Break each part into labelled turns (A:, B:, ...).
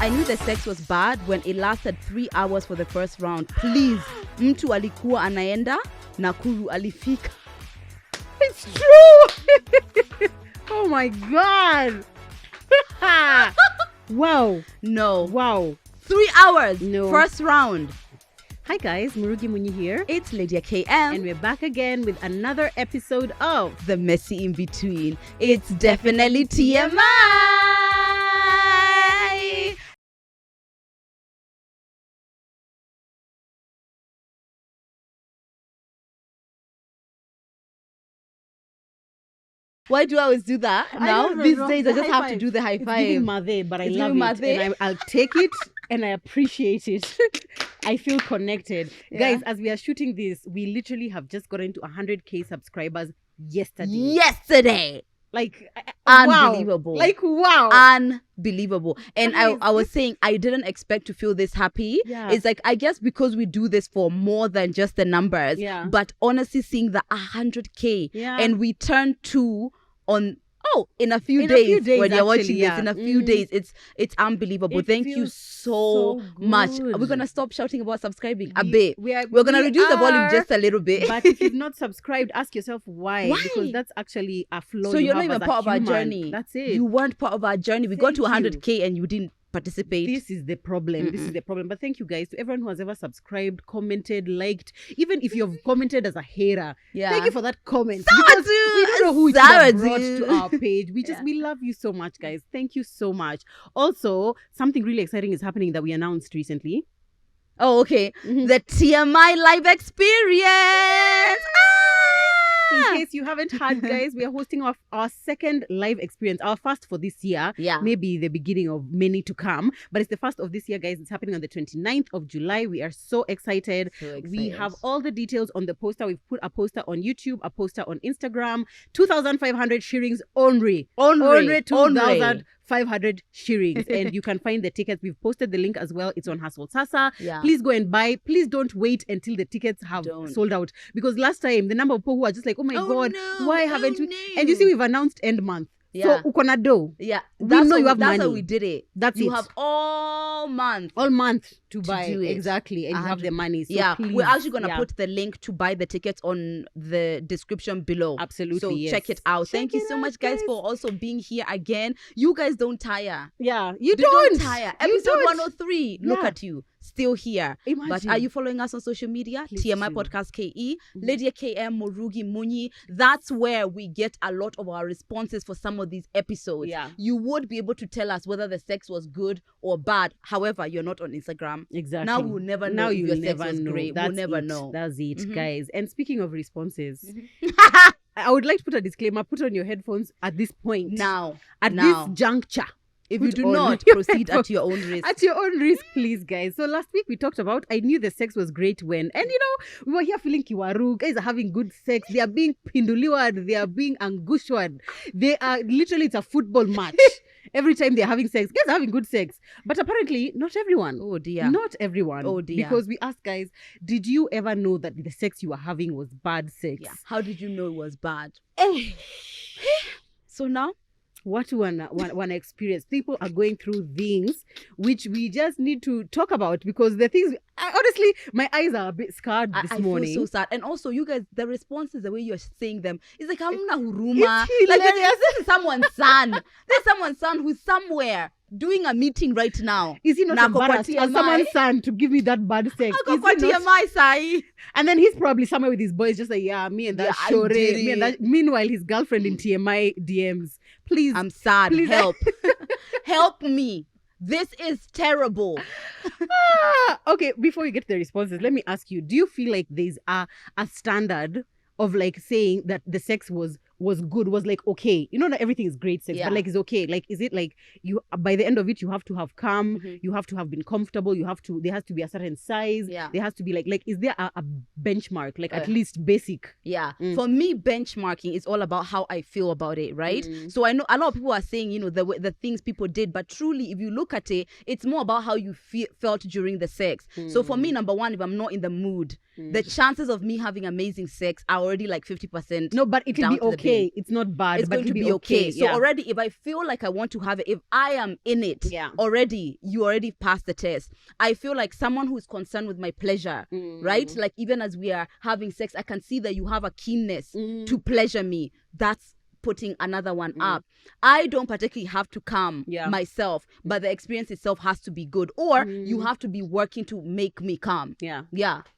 A: I knew the sex was bad when it lasted 3 hours for the first round. Please, mtu alikuwa anaenda, Nakuru alifika.
B: It's true. Oh my God. Wow.
A: No.
B: Wow.
A: 3 hours.
B: No.
A: First round.
B: Hi guys, Murugi Munyi here.
A: It's Lydia KM.
B: And we're back again with another episode of
A: The Messy In Between. It's definitely TMI. Why do I always do that now? These days I just have to do the high five.
B: It's giving Made, but I love it. And I'll take it and I appreciate it. I feel connected. Yeah. Guys, as we are shooting this, we literally have just gotten to 100k subscribers yesterday. Like,
A: unbelievable.
B: Wow. Like, wow.
A: Unbelievable. And I was saying, I didn't expect to feel this happy.
B: Yeah.
A: It's like, I guess because we do this for more than just the numbers.
B: Yeah.
A: But honestly, seeing the 100k.
B: Yeah.
A: And we turn to in a few days when you're watching this, in a few days, it's unbelievable. Thank you so much. Are we gonna stop shouting about subscribing a bit? We're gonna reduce the volume just a little bit.
B: But if you've not subscribed, ask yourself why. Because that's actually a flaw.
A: So you're not even part of our journey.
B: That's it.
A: You weren't part of our journey. We got to 100k and you didn't participate.
B: This is the problem. This is the problem. But thank you guys to everyone who has ever subscribed, commented, liked. Even if you've commented as a hater, thank you for that comment. Because we don't know who it brought to our page. We love you so much, guys. Thank you so much. Also, something really exciting is happening that we announced recently.
A: Oh, okay. The TMI live experience.
B: In case you haven't heard, guys, we are hosting our second live experience, our first for this year.
A: Yeah.
B: Maybe the beginning of many to come. But it's the first of this year, guys. It's happening on the 29th of July. We are so excited. We have all the details on the poster. We've put a poster on YouTube, a poster on Instagram. 2,500 shillings only. Only 2,500 shillings. And you can find the tickets. We've posted the link as well. It's on Hustle Sasa.
A: Yeah.
B: Please go and buy. Please don't wait until the tickets have sold out. Because last time, the number of people who are just like, oh my God, why haven't we? And you see, we've announced end month.
A: Yeah.
B: So, ukona do.
A: Yeah.
B: We know you have money.
A: That's how we did it. You have all month
B: to buy. Exactly. And you have the money. So please,
A: we're actually going to put the link to buy the tickets on the description below.
B: Absolutely.
A: So check it out. Thank you so much, guys, for also being here again. You guys don't tire.
B: Yeah.
A: You don't tire. Episode 103. Look at you. Still here.
B: Imagine.
A: But are you following us on social media?
B: Please
A: TMI Podcast KE, Lydia KM, Murugi Munyi. That's where we get a lot of our responses for some of these episodes.
B: Yeah.
A: You would be able to tell us whether the sex was good or bad. However, you're not on Instagram.
B: Exactly.
A: Now we'll never know if your sex was great. We'll never know.
B: That's it, guys. And speaking of responses, I would like to put a disclaimer. Put on your headphones at this point. At this juncture.
A: If you do not, proceed at your own risk.
B: At your own risk, please, guys. So last week we talked about, I knew the sex was great when, and we were here feeling kiwaru. Guys are having good sex. They are being pinduliwad. They are being angushwad. They are literally, it's a football match. Every time they're having sex, guys are having good sex. But apparently, not everyone.
A: Oh, dear.
B: Not everyone.
A: Oh, dear.
B: Because we asked guys, did you ever know that the sex you were having was bad sex?
A: Yeah. How did you know it was bad? So now?
B: What one experience. People are going through things which we just need to talk about because the things, honestly, my eyes are a bit scarred this morning.
A: I feel so sad. And also, you guys, the responses, the way you're saying them, it's like, hamna huruma.
B: It's
A: like, this is someone's son. There's someone's son who's somewhere doing a meeting right now.
B: Is he not embarrassed as someone's son to give me that bad sex? And then he's probably somewhere with his boys just like, me and that shore. Meanwhile, his girlfriend in TMI DMs. Please.
A: I'm sad. Please. Help. Help me. This is terrible.
B: Okay, before you get to the responses, let me ask you, do you feel like there's a standard of like saying that the sex was good, was like okay, not everything is great sex, but like it's okay, like is it like you by the end of it you have to have come, you have to have been comfortable, there has to be a certain size, there has to be like is there a benchmark, like at least basic?
A: For me, benchmarking is all about how I feel about it, right? So I know a lot of people are saying the things people did, but truly if you look at it, it's more about how you felt during the sex. So for me, number one, if I'm not in the mood, the chances of me having amazing sex are already like 50%.
B: No, but it will be okay. okay. It's not bad,
A: it's
B: but
A: going to
B: really
A: be okay. So
B: yeah.
A: already, if I feel like I want to have it, if I am in it, already, you already passed the test. I feel like someone who's concerned with my pleasure, right? Like even as we are having sex, I can see that you have a keenness to pleasure me. That's putting another one up. I don't particularly have to calm myself, but the experience itself has to be good, or you have to be working to make me calm.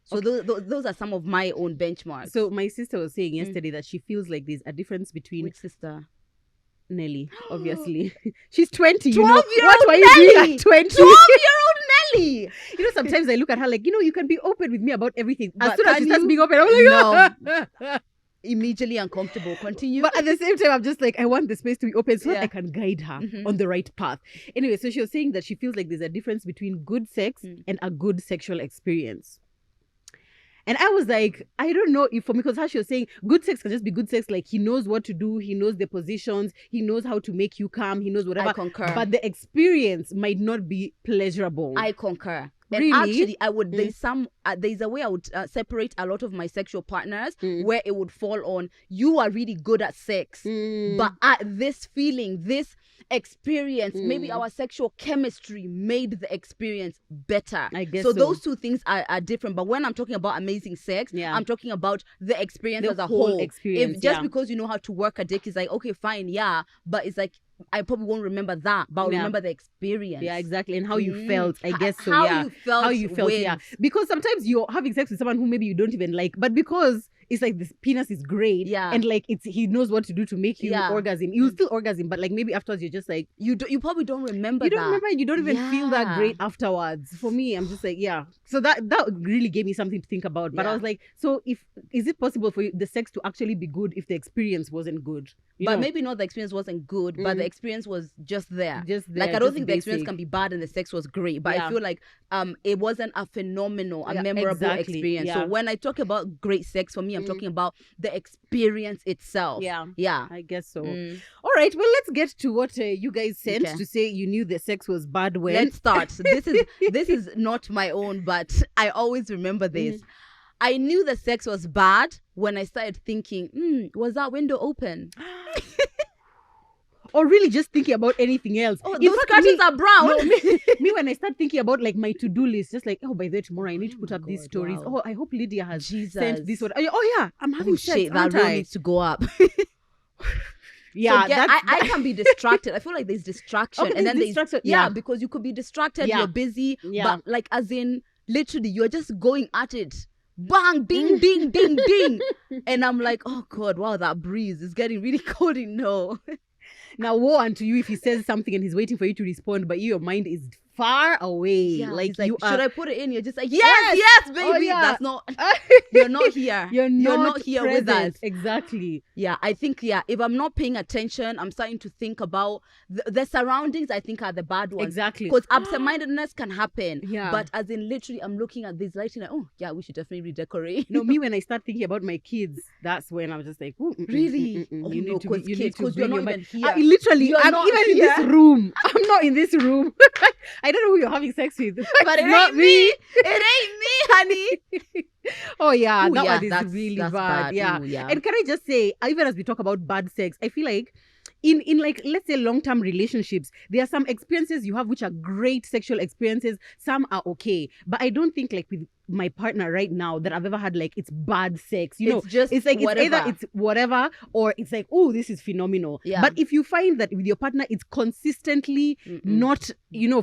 A: So those are some of my own benchmarks.
B: So my sister was saying yesterday that she feels like there's a difference between...
A: Which sister?
B: Nelly, obviously. She's 20,
A: 12-year-old
B: what were you doing at 20?
A: 12-year-old Nelly.
B: Sometimes I look at her like, you can be open with me about everything. As
A: But
B: soon as she starts being open, I'm like,
A: no. Immediately uncomfortable. Continue.
B: But at the same time, I'm just like, I want the space to be open so that I can guide her on the right path. Anyway, so she was saying that she feels like there's a difference between good sex and a good sexual experience. And I was like, I don't know if for me, because how she was saying good sex can just be good sex. Like he knows what to do. He knows the positions. He knows how to make you calm. He knows whatever.
A: I concur.
B: But the experience might not be pleasurable.
A: I concur.
B: Really?
A: And actually, I would, there's a way I would separate a lot of my sexual partners where it would fall on, you are really good at sex, but this feeling, this experience, maybe our sexual chemistry made the experience better.
B: I guess
A: so. Those two things are different. But when I'm talking about amazing sex, I'm talking about the experience as a whole.
B: Experience,
A: if just because you know how to work a dick is like, okay, fine, but it's like, I probably won't remember that, but I'll remember the experience.
B: Yeah, exactly. And how you felt, I guess so,
A: how you felt,
B: Because sometimes you're having sex with someone who maybe you don't even like, but because it's like this penis is great, and like he knows what to do to make you orgasm. You still orgasm, but like maybe afterwards you're just like
A: you probably don't remember.
B: You don't remember. You don't even feel that great afterwards. For me, I'm just like So that really gave me something to think about. But I was like, so is it possible for the sex to actually be good if the experience wasn't good?
A: But maybe not the experience wasn't good, but the experience was just there. Like I don't think the experience can be bad and the sex was great, but I feel like it wasn't a phenomenal, a memorable experience. So when I talk about great sex, for me, I'm talking about the experience itself. Yeah,
B: I guess so. All right, well, let's get to what you guys sent to say you knew the sex was bad when.
A: Let's start. This is not my own, but I always remember this. I knew the sex was bad when I started thinking, was that window open?
B: Or really just thinking about anything else.
A: Oh, those curtains are brown.
B: No, me when I start thinking about like my to-do list, just like, by the way, tomorrow I need to put up these stories. Wow. Oh, I hope Lydia has sent this one. Oh yeah, I'm having sex.
A: Shit, that room needs to go up.
B: Yeah,
A: so I can be distracted. I feel like there's distraction, and then there's because you could be distracted. You're busy, but like as in literally, you're just going at it. Bang, ding, ding, ding, ding, and I'm like, oh God, wow, that breeze is getting really cold.
B: Now, woe unto you if he says something and he's waiting for you to respond, but your mind is far away.
A: Yeah, like you should I put it in? You're just like, yes, baby. Oh, yeah. That's not. You're not here.
B: You're not
A: here
B: present.
A: with us.
B: Exactly.
A: Yeah, I think if I'm not paying attention, I'm starting to think about the surroundings. I think are the bad ones.
B: Exactly.
A: Because absent-mindedness can happen.
B: Yeah.
A: But as in literally, I'm looking at this lighting. Like, oh yeah, we should definitely redecorate.
B: No, me when I start thinking about my kids, that's when I'm just like,
A: really?
B: You need to because
A: you're not even here.
B: Literally, I'm even in this room. I'm not in this room. I don't know who you're having sex with,
A: but it ain't me. It ain't me, honey.
B: Oh yeah, that one is really bad. Yeah.
A: Ooh, yeah.
B: And can I just say, even as we talk about bad sex, I feel like in like, let's say long-term relationships, there are some experiences you have which are great sexual experiences. Some are okay, but I don't think like with my partner right now that I've ever had like it's bad sex. It's like whatever. It's either it's whatever or it's like, oh, this is phenomenal.
A: Yeah.
B: But if you find that with your partner it's consistently not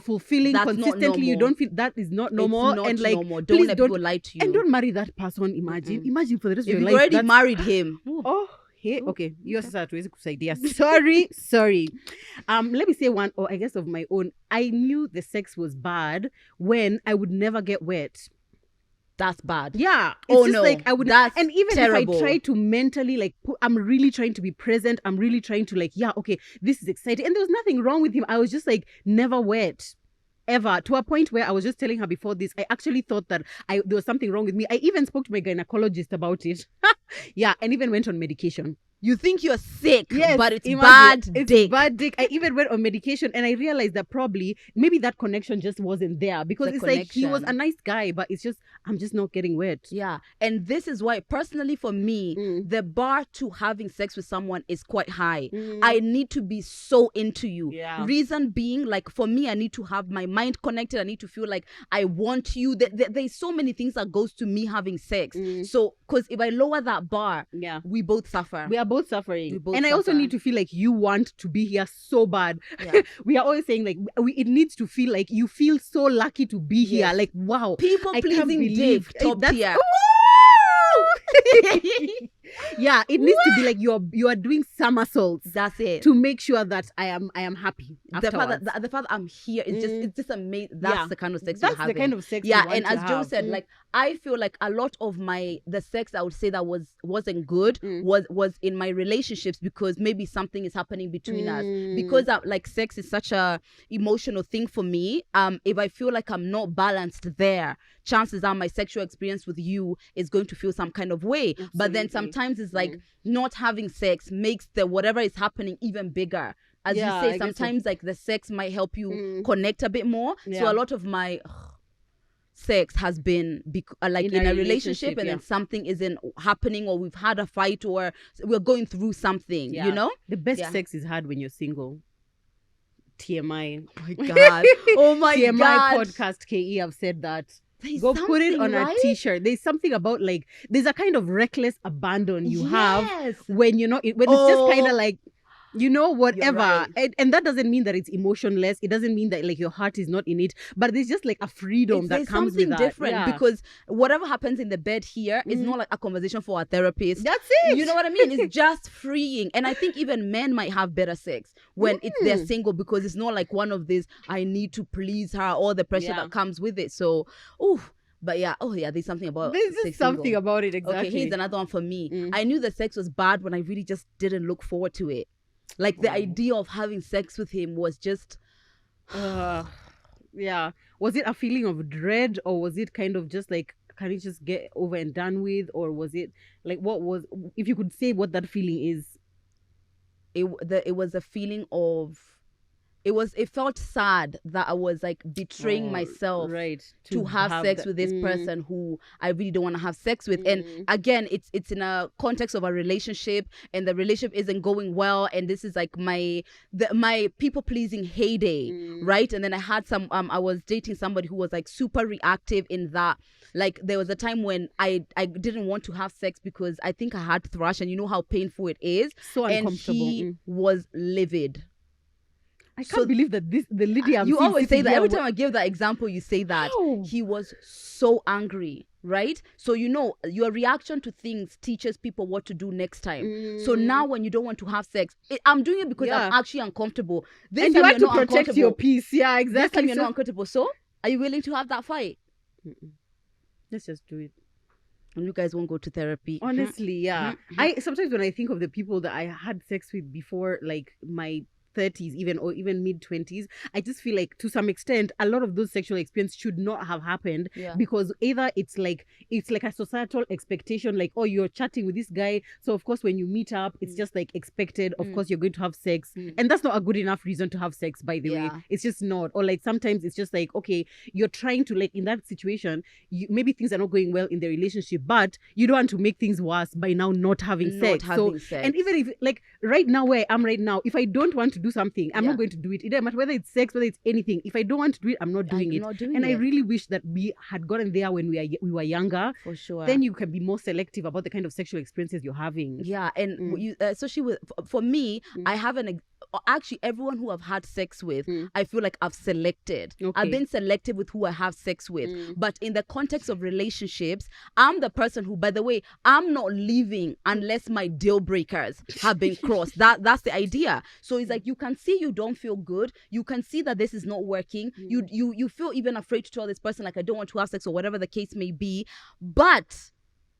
B: fulfilling,
A: that's
B: consistently you don't feel, that is not normal.
A: It's not
B: and like
A: normal. Don't let people lie to you.
B: And don't marry that person. Imagine for the rest of your life.
A: You've already married him.
B: Oh. Hey, okay, you're sorry. Let me say one, or I guess of my own. I knew the sex was bad when I would never get wet.
A: That's bad.
B: Yeah. It's just like I would.
A: That's
B: and even
A: terrible.
B: If I try to mentally like, I'm really trying to be present. I'm really trying to like, okay, this is exciting. And there was nothing wrong with him. I was just like never wet. Ever, to a point where I was just telling her before this, I actually thought that there was something wrong with me. I even spoke to my gynecologist about it. Yeah, and even went on medication.
A: You think you're sick,
B: yes,
A: but it's bad
B: it's
A: dick.
B: Bad dick. I even went on medication and I realized that probably maybe that connection just wasn't there, because it's like he was a nice guy, but it's just I'm just not getting wet.
A: Yeah. And this is why personally for me, the bar to having sex with someone is quite high. I need to be so into you.
B: Yeah.
A: Reason being, like for me, I need to have my mind connected. I need to feel like I want you. There's so many things that goes to me having sex. So because if I lower that bar, we both suffer.
B: We are both suffering. I also need to feel like you want to be here so bad. Yeah. We are always saying like it needs to feel like you feel so lucky to be here. Like, wow.
A: People pleasing dick, top tier.
B: Yeah, it needs to be like you are doing somersaults.
A: That's it.
B: To make sure that I am happy afterwards.
A: The fact that I'm here is it's just amazing. That's the kind of sex
B: that's
A: you're having.
B: the kind of sex.
A: Yeah, and as Joe said, like I feel like a lot of the sex I would say that wasn't good was in my relationships, because maybe something is happening between us, because like sex is such a emotional thing for me. If I feel like I'm not balanced there, chances are my sexual experience with you is going to feel some kind of way. Absolutely. But then sometimes it's like not having sex makes the whatever is happening even bigger. As you say, sometimes like the sex might help you connect a bit more. So a lot of my sex has been like in a relationship and then something isn't happening, or we've had a fight, or we're going through something, you know?
B: The best sex is had when you're single. TMI.
A: Oh my God. Oh my
B: TMI
A: God.
B: podcast KE, I've said that. Go put it on a t-shirt. There's something about like there's a kind of reckless abandon you have when you're not when it's just kind of like, you know, whatever. Right. And that doesn't mean that it's emotionless. It doesn't mean that like your heart is not in it, but there's just like a freedom that comes with that.
A: Different because whatever happens in the bed here is not like a conversation for a therapist.
B: That's it.
A: You know what I mean? It's just freeing. And I think even men might have better sex when they're single, because it's not like one of these, I need to please her, or the pressure that comes with it. So, but there's something about
B: something about it. Exactly.
A: Okay, here's another one for me. I knew the sex was bad when I really just didn't look forward to it. Like the idea of having sex with him was just
B: was it a feeling of dread, or was it kind of just like, can you just get over and done with, or was it like, what was, if you could say what that feeling is?
A: It was a feeling of, it felt sad that I was like betraying myself to have sex with this person who I really don't want to have sex with. And again, it's in a context of a relationship, and the relationship isn't going well, and this is like my people pleasing heyday, right? And then I had I was dating somebody who was like super reactive in that. Like there was a time when I didn't want to have sex because I think I had thrush, and you know how painful it is.
B: So uncomfortable.
A: And he was livid.
B: I can't believe that the lady I'm
A: you always say that every time I give that example, you say that. He was so angry, right? So you know your reaction to things teaches people what to do next time. So now when you don't want to have sex, I'm doing it because I'm actually uncomfortable.
B: This and you have to protect your peace. Yeah, exactly.
A: This time you're not uncomfortable. So are you willing to have that fight?
B: Let's just do it.
A: And you guys won't go to therapy.
B: Honestly, I sometimes when I think of the people that I had sex with before, like my 30s even mid 20s, I just feel like to some extent a lot of those sexual experiences should not have happened, because either it's like a societal expectation, like, oh, you're chatting with this guy, so of course when you meet up it's just like expected, of course you're going to have sex, and that's not a good enough reason to have sex, by the way. It's just not. Or like sometimes it's just like, okay, you're trying to, like, in that situation, maybe things are not going well in the relationship, but you don't want to make things worse by now not having sex. And even if, like, right now where I am right now, if I don't want to do something, I'm not going to do it. It doesn't matter whether it's sex, whether it's anything. If I don't want to do it, I'm not doing it. I really wish that we had gotten there when we were younger.
A: For sure.
B: Then you can be more selective about the kind of sexual experiences you're having.
A: Yeah, and you, especially with, for me, I have actually everyone who I've had sex with, I feel like I've selected. I've been selective with who I have sex with. But in the context of relationships, I'm the person who, by the way, I'm not leaving unless my deal breakers have been crossed. That's the idea. So it's like, you can see you don't feel good. You can see that this is not working. You feel even afraid to tell this person, like, I don't want to have sex, or whatever the case may be. But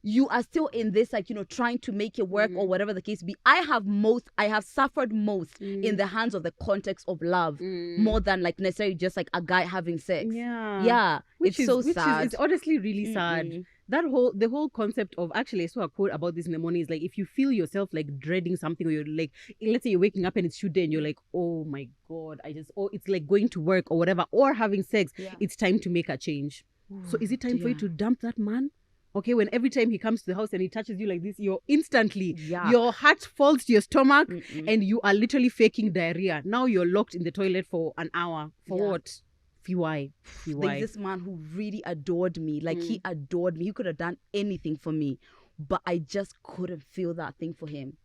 A: you are still in this, like, trying to make it work or whatever the case be. I have suffered most in the hands of the context of love more than like necessarily just like a guy having sex. Yeah. It's so sad.
B: It's honestly really sad. The whole concept of, actually, I saw a quote about this in the morning, is like, if you feel yourself like dreading something, or you're like, let's say you're waking up and it's your day and you're like, oh my God, it's like going to work or whatever, or having sex, it's time to make a change. So is it time for you to dump that man? Okay, when every time he comes to the house and he touches you like this, you're instantly, your heart falls to your stomach and you are literally faking diarrhea. Now you're locked in the toilet for an hour. For what? Why?
A: There's this man who really adored me. Like, he adored me. He could have done anything for me. But I just couldn't feel that thing for him.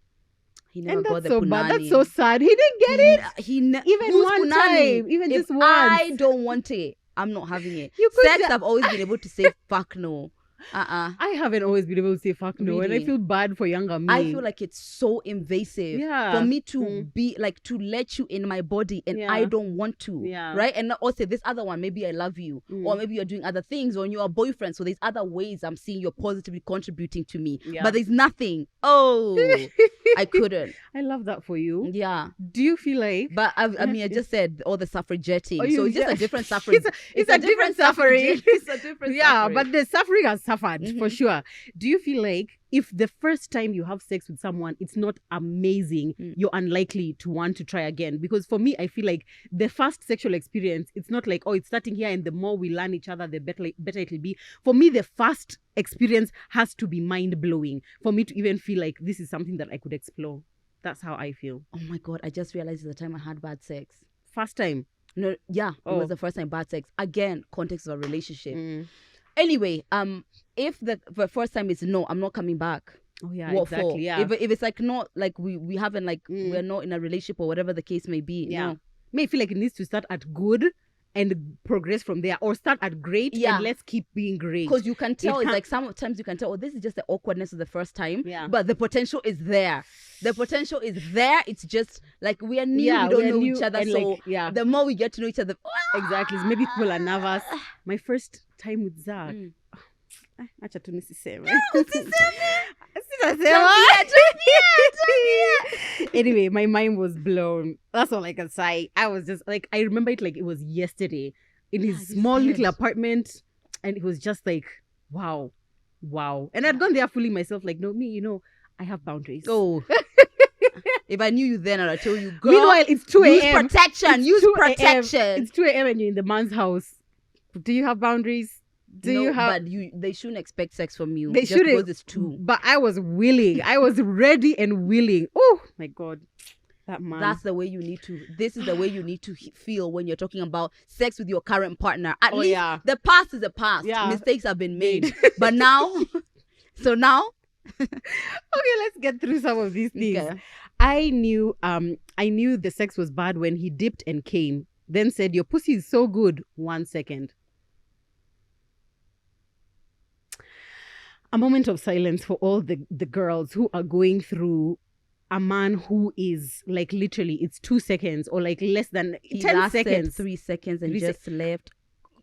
A: He never got the punani.
B: Bad. That's so sad. He didn't get it. Even one time. Even just once.
A: I don't want it, I'm not having it. Sex, I've always been able to say fuck no.
B: I haven't always been able to say fuck no, and I feel bad for younger me.
A: I feel like it's so invasive for me to be like, to let you in my body, and I don't want to, right? And also this other one, maybe I love you, or maybe you're doing other things, or you're a boyfriend, so there's other ways I'm seeing you're positively contributing to me, but there's nothing. I couldn't.
B: I love that for you.
A: Do
B: you feel like,
A: but I mean, I just said all the suffragetting, so it's just a different suffering.
B: It's a different suffering.
A: It's a different suffering.
B: But the suffering has suffered for sure. Do you feel like if the first time you have sex with someone, it's not amazing, you're unlikely to want to try again? Because for me, I feel like the first sexual experience, it's not like, it's starting here and the more we learn each other, the better it'll be. For me, the first experience has to be mind-blowing for me to even feel like this is something that I could explore. That's how I feel.
A: Oh my God, I just realized the time I had bad sex.
B: First time?
A: No, it was the first time bad sex. Again, context of a relationship. Anyway, if the first time is no, I'm not coming back.
B: Oh yeah, what exactly. For? Yeah.
A: If it's like not like we haven't like we're not in a relationship or whatever the case may be. No.
B: May feel like it needs to start at good and progress from there, or start at great and let's keep being great.
A: Because you can tell, it's like sometimes you can tell, this is just the awkwardness of the first time. But the potential is there. The potential is there. It's just like we are new, we don't know each other. So like, the more we get to know each other,
B: exactly. Maybe people are nervous. My first time with Zach. Acha tu nisiseme. Anyway, my mind was blown. That's all I can say. I was just like, I remember it like it was yesterday in his small little apartment, and it was just like, wow. And I'd gone there fooling myself like, no, me, I have boundaries.
A: If I knew you then, I'd tell you, girl.
B: Meanwhile, it's 2 a.m.
A: Use protection.
B: It's 2 a.m. and you're in the man's house. Do you have boundaries?
A: But they shouldn't expect sex from you.
B: They shouldn't.
A: Because it's true.
B: But I was willing. I was ready and willing. Oh my God, that man.
A: That's the way you need to. This is the way you need to feel when you're talking about sex with your current partner. At least the past is the past. Mistakes have been made. But now, so now.
B: Okay, let's get through some of these things. Okay. I knew the sex was bad when he dipped and came. Then said, "Your pussy is so good." 1 second. A moment of silence for all the girls who are going through a man who is like literally, it's 2 seconds or like less than 10 seconds.
A: 3 seconds and just left.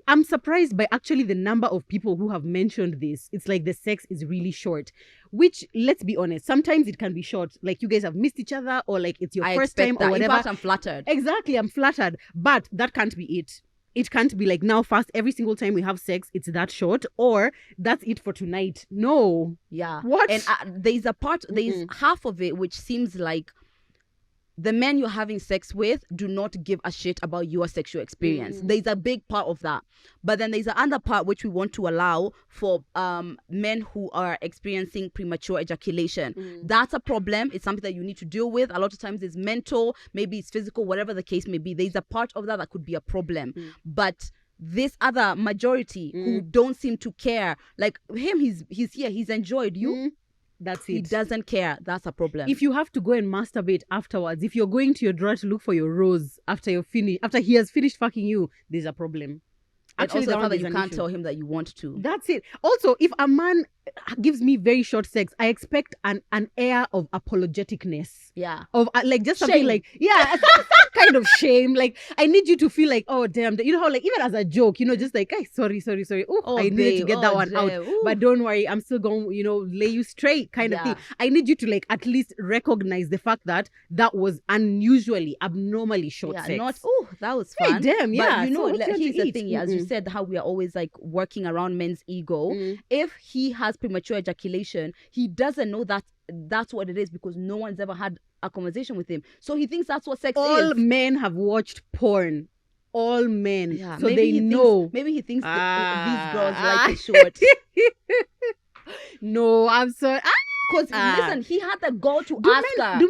B: I'm surprised by actually the number of people who have mentioned this. It's like the sex is really short, which, let's be honest, sometimes it can be short. Like you guys have missed each other, or like it's your first time or whatever.
A: In fact, I'm flattered.
B: Exactly, I'm flattered. But that can't be it. It can't be like now fast every single time we have sex, it's that short, or that's it for tonight. No.
A: Yeah.
B: What?
A: And there's half of it which seems like the men you're having sex with do not give a shit about your sexual experience. There's a big part of that. But then there's another part which we want to allow for men who are experiencing premature ejaculation. That's a problem. It's something that you need to deal with. A lot of times it's mental, maybe it's physical, whatever the case may be. There's a part of that could be a problem. But this other majority who don't seem to care, like him, he's here, he's enjoyed you.
B: That's it.
A: He doesn't care. That's a problem.
B: If you have to go and masturbate afterwards, if you're going to your drawer to look for your rose after he has finished fucking you, there's a problem.
A: Actually, the fact that you can't tell him that you want to.
B: That's it. Also, if a man gives me very short sex, I expect an air of apologeticness.
A: Yeah.
B: Of like just something
A: shame.
B: like, some kind of shame. Like, I need you to feel like, oh, damn. You know how, like, even as a joke, just like, hey, sorry. Ooh, I needed to get that one out.
A: Ooh.
B: But don't worry, I'm still going, lay you straight kind of thing. I need you to, like, at least recognize the fact that was unusually, abnormally short sex.
A: That was fun.
B: Hey, damn, yeah.
A: But here's the thing, as you said, how we are always, like, working around men's ego. If he has premature ejaculation, he doesn't know that that's what it is because no one's ever had a conversation with him. So he thinks that's what sex is.
B: All men have watched porn. All men.
A: Yeah,
B: so they know.
A: Maybe he thinks these girls like it short.
B: No, I'm sorry.
A: Because listen, he had the gall to ask her.
B: Do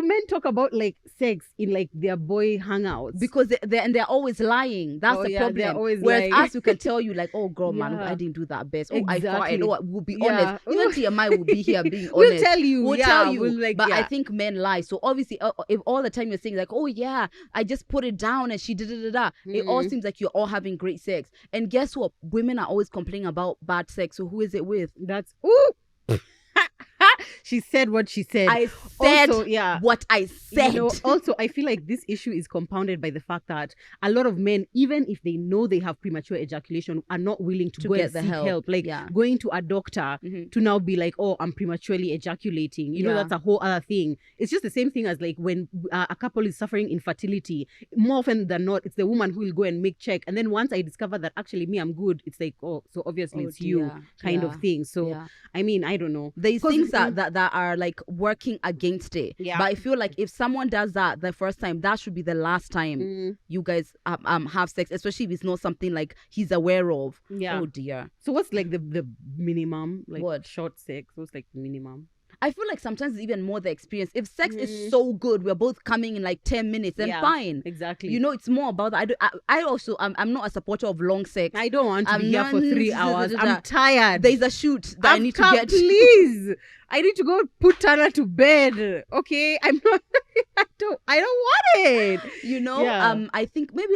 B: men talk about like sex in like their boy hangouts?
A: Because they're always lying. That's the problem.
B: They're always
A: Whereas
B: lying.
A: us, we can tell you like, oh girl, man, I didn't do that best.
B: Exactly.
A: I farted. We'll be honest. Even TMI will be here being honest.
B: We'll tell you.
A: We'll tell you. But I think men lie. So obviously, if all the time you're saying like, oh yeah, I just put it down and she did it, it all seems like you're all having great sex. And guess what? Women are always complaining about bad sex. So who is it with?
B: That's She said what she said.
A: I said what I said.
B: Also, I feel like this issue is compounded by the fact that a lot of men, even if they know they have premature ejaculation, are not willing to go and seek help. Like going to a doctor to now be like, oh, I'm prematurely ejaculating. You know, that's a whole other thing. It's just the same thing as like when a couple is suffering infertility. More often than not, it's the woman who will go and make check. And then once I discover that actually me, I'm good, it's like, oh, so obviously it's you kind of thing. So, I mean, I don't know.
A: There's things that are like working against it. Yeah. But I feel like if someone does that the first time, that should be the last time you guys have sex, especially if it's not something like he's aware of. Yeah. Oh dear.
B: So what's like the minimum? Like
A: what?
B: Short sex? What's like the minimum?
A: I feel like sometimes it's even more the experience. If sex is so good, we're both coming in like 10 minutes, then fine.
B: Exactly.
A: You know, it's more about that. I also, I'm not a supporter of long sex.
B: I don't want to be here for 3 hours. I'm tired.
A: There's a shoot that I need to get.
B: Please. I need to go put Tana to bed. Okay? I'm not, I don't want it.
A: You know, I think maybe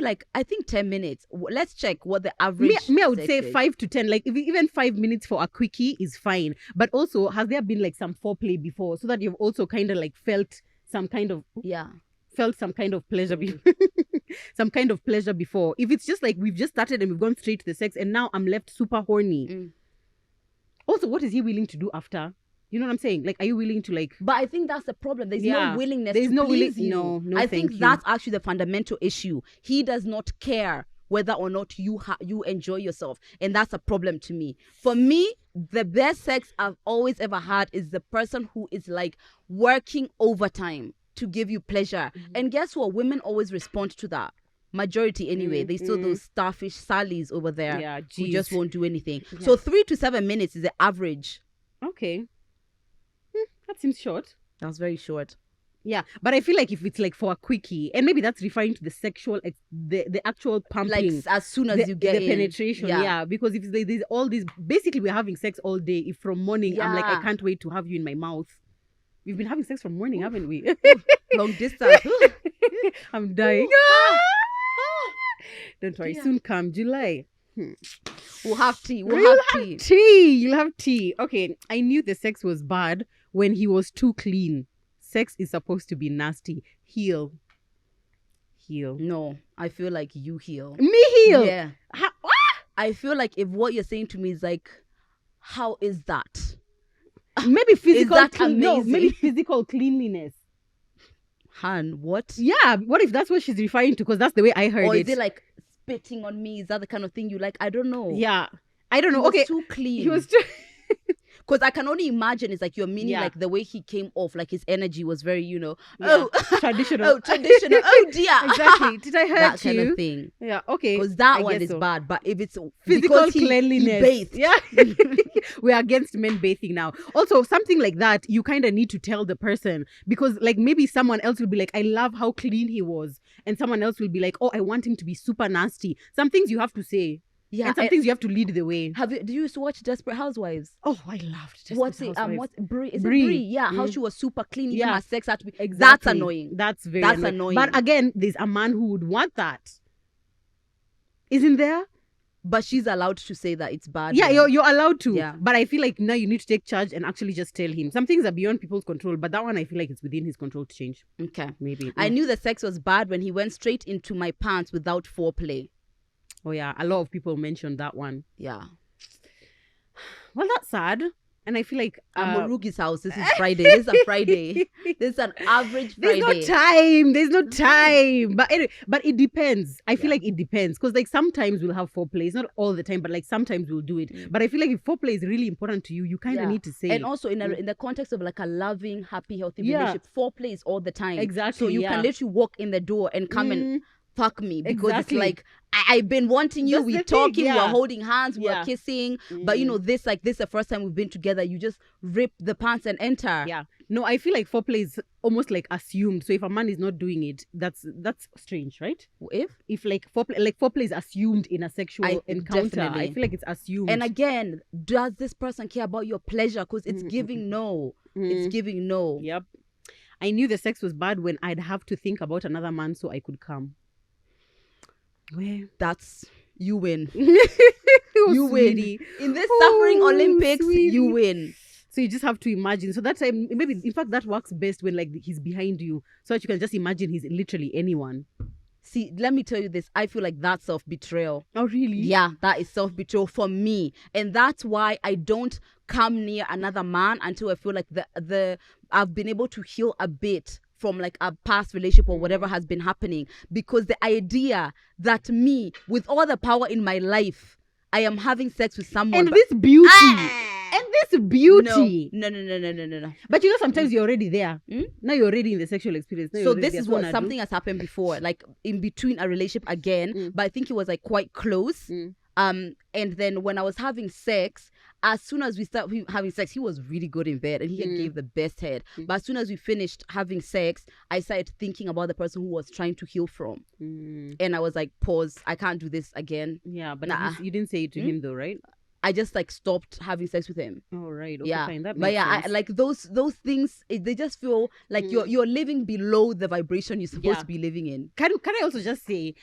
A: 10 minutes. Let's check what the average
B: Me, I would say 5 to 10. Like even 5 minutes for a quickie is fine. But also, has there been like some foreplay before so that you've also kind of like felt some kind of pleasure some kind of pleasure before? If it's just like we've just started and we've gone straight to the sex and now I'm left super horny. Also, what is he willing to do after? You know what I'm saying? Like, are you willing to like...
A: But I think that's the problem. There's no willingness to please you.
B: No,
A: I think that's actually the fundamental issue. He does not care whether or not you enjoy yourself. And that's a problem to me. For me, the best sex I've always ever had is the person who is like working overtime to give you pleasure. And guess what? Women always respond to that. Majority anyway. They still those starfish Sallys over there who just won't do anything. So 3 to 7 minutes is the average.
B: Okay. That seems short.
A: That's very short.
B: Yeah, but I feel like if it's like for a quickie, and maybe that's referring to the sexual, the actual pumping.
A: Like as soon as you get
B: the penetration, because if there's all these, basically we're having sex all day. If from morning, I'm like, I can't wait to have you in my mouth. We've been having sex from morning, haven't we?
A: Long distance.
B: I'm dying. Don't worry, soon come July.
A: We'll have tea.
B: You'll have tea. Okay, I knew the sex was bad when he was too clean. Sex is supposed to be nasty. Heal.
A: No, I feel like you heal.
B: Me heal?
A: Yeah. I feel like if what you're saying to me is like, how is that?
B: Maybe physical.
A: Is that amazing?
B: No, maybe physical cleanliness.
A: Han, what?
B: Yeah, what if that's what she's referring to? Because that's the way I heard it.
A: Or is it like spitting on me? Is that the kind of thing you like? I don't know.
B: Yeah, I don't know.
A: He was too clean.
B: He was too...
A: Because I can only imagine it's like you're meaning like the way he came off, like his energy was very,
B: traditional.
A: Traditional. Oh dear.
B: Exactly. Did I hurt
A: that
B: you?
A: kind of thing.
B: Yeah. Okay.
A: Because that one is bad. But if it's
B: physical cleanliness,
A: he bathed.
B: Yeah. We're against men bathing now. Also, something like that, you kind of need to tell the person, because like maybe someone else will be like, I love how clean he was, and someone else will be like, oh, I want him to be super nasty. Some things you have to say. Yeah, and some things you have to lead the way.
A: Do you used to watch Desperate Housewives?
B: Oh, I loved Desperate Housewives.
A: What's Brie? Is it Brie? Yeah, how she was super clean. Even her sex had to be.
B: Exactly.
A: That's annoying.
B: That's annoying. But again, there's a man who would want that. Isn't there?
A: But she's allowed to say that it's bad.
B: Yeah, you're allowed to.
A: Yeah.
B: But I feel like now you need to take charge and actually just tell him. Some things are beyond people's control, but that one I feel like it's within his control to change.
A: Okay.
B: Maybe.
A: I knew the sex was bad when he went straight into my pants without foreplay.
B: Oh yeah, a lot of people mentioned that one.
A: Yeah.
B: Well, that's sad. And I feel like
A: Murugi's house. This is Friday. This is a Friday. This is an average Friday.
B: There's no time. But anyway, but it depends. I feel like it depends. Because like sometimes we'll have foreplay. It's not all the time, but like sometimes we'll do it. But I feel like if foreplay is really important to you, you kind of need to say
A: and
B: it.
A: also in the context of like a loving, happy, healthy relationship, foreplay is all the time.
B: Exactly.
A: So you can literally walk in the door and come and fuck me because it's like I've been wanting you. We're talking, we're holding hands, we're kissing, but you know this the first time we've been together. You just rip the pants and enter.
B: Yeah. No, I feel like foreplay is almost like assumed. So if a man is not doing it, that's strange, right? If like foreplay is assumed in a sexual encounter, definitely. I feel like it's assumed.
A: And again, does this person care about your pleasure? Because it's giving no. It's giving no.
B: Yep. I knew the sex was bad when I'd have to think about another man so I could come. Well,
A: that's you win. You win in this suffering Olympics. Sweetie. You win.
B: So you just have to imagine. So that time, maybe in fact that works best when like he's behind you, so that you can just imagine he's literally anyone.
A: See, let me tell you this. I feel like that's self-betrayal.
B: Oh, really?
A: Yeah, that is self-betrayal for me, and that's why I don't come near another man until I feel like the I've been able to heal a bit from like a past relationship or whatever has been happening, because the idea that me with all the power in my life I am having sex with someone
B: and this beauty
A: no.
B: But you know sometimes you're already there. Now you're already in the sexual experience.
A: So this is what something has happened before, like in between a relationship again, but I think it was like quite close. And then when I was having sex, as soon as we started having sex, he was really good in bed and he gave the best head. But as soon as we finished having sex, I started thinking about the person who was trying to heal from. And I was like, pause, I can't do this again.
B: Yeah, but you didn't say it to him though, right?
A: I just like stopped having sex with him.
B: Oh, right. Okay,
A: yeah.
B: Fine. That
A: but
B: makes sense.
A: I like those things. They just feel like you're living below the vibration you're supposed to be living in.
B: Can I also just say,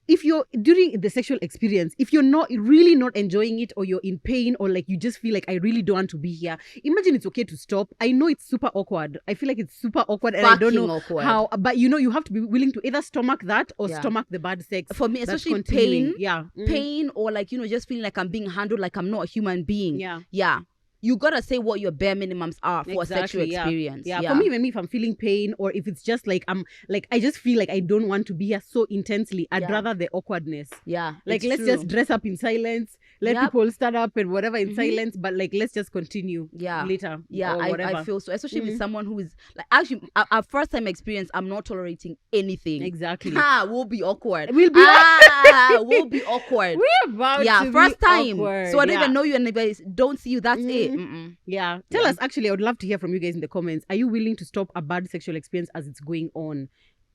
B: if you're during the sexual experience, if you're really not enjoying it, or you're in pain, or like you just feel like I really don't want to be here, imagine it's okay to stop. I know it's super awkward. I feel like it's super awkward, and I don't know how. But you know, you have to be willing to either stomach that or stomach the bad sex.
A: For me, especially pain. Yeah. Pain, or like, you know, just feeling like I'm being handled like I'm not a human being. Yeah. You gotta say what your bare minimums are for a sexual experience.
B: Yeah. For me, even if I'm feeling pain, or if it's just like I just feel like I don't want to be here so intensely, I'd rather the awkwardness.
A: Yeah.
B: Like let's just dress up in silence. Let people stand up and whatever in silence, but like let's just continue later.
A: Yeah, I feel so. Especially with someone who is like, actually our first time experience, I'm not tolerating anything.
B: Exactly.
A: We'll be awkward.
B: We'll be
A: we'll be awkward.
B: We're about to
A: first
B: be
A: time.
B: Awkward.
A: So I don't even know you, and if I don't see you, that's it.
B: Yeah. Tell us, actually, I would love to hear from you guys in the comments. Are you willing to stop a bad sexual experience as it's going on?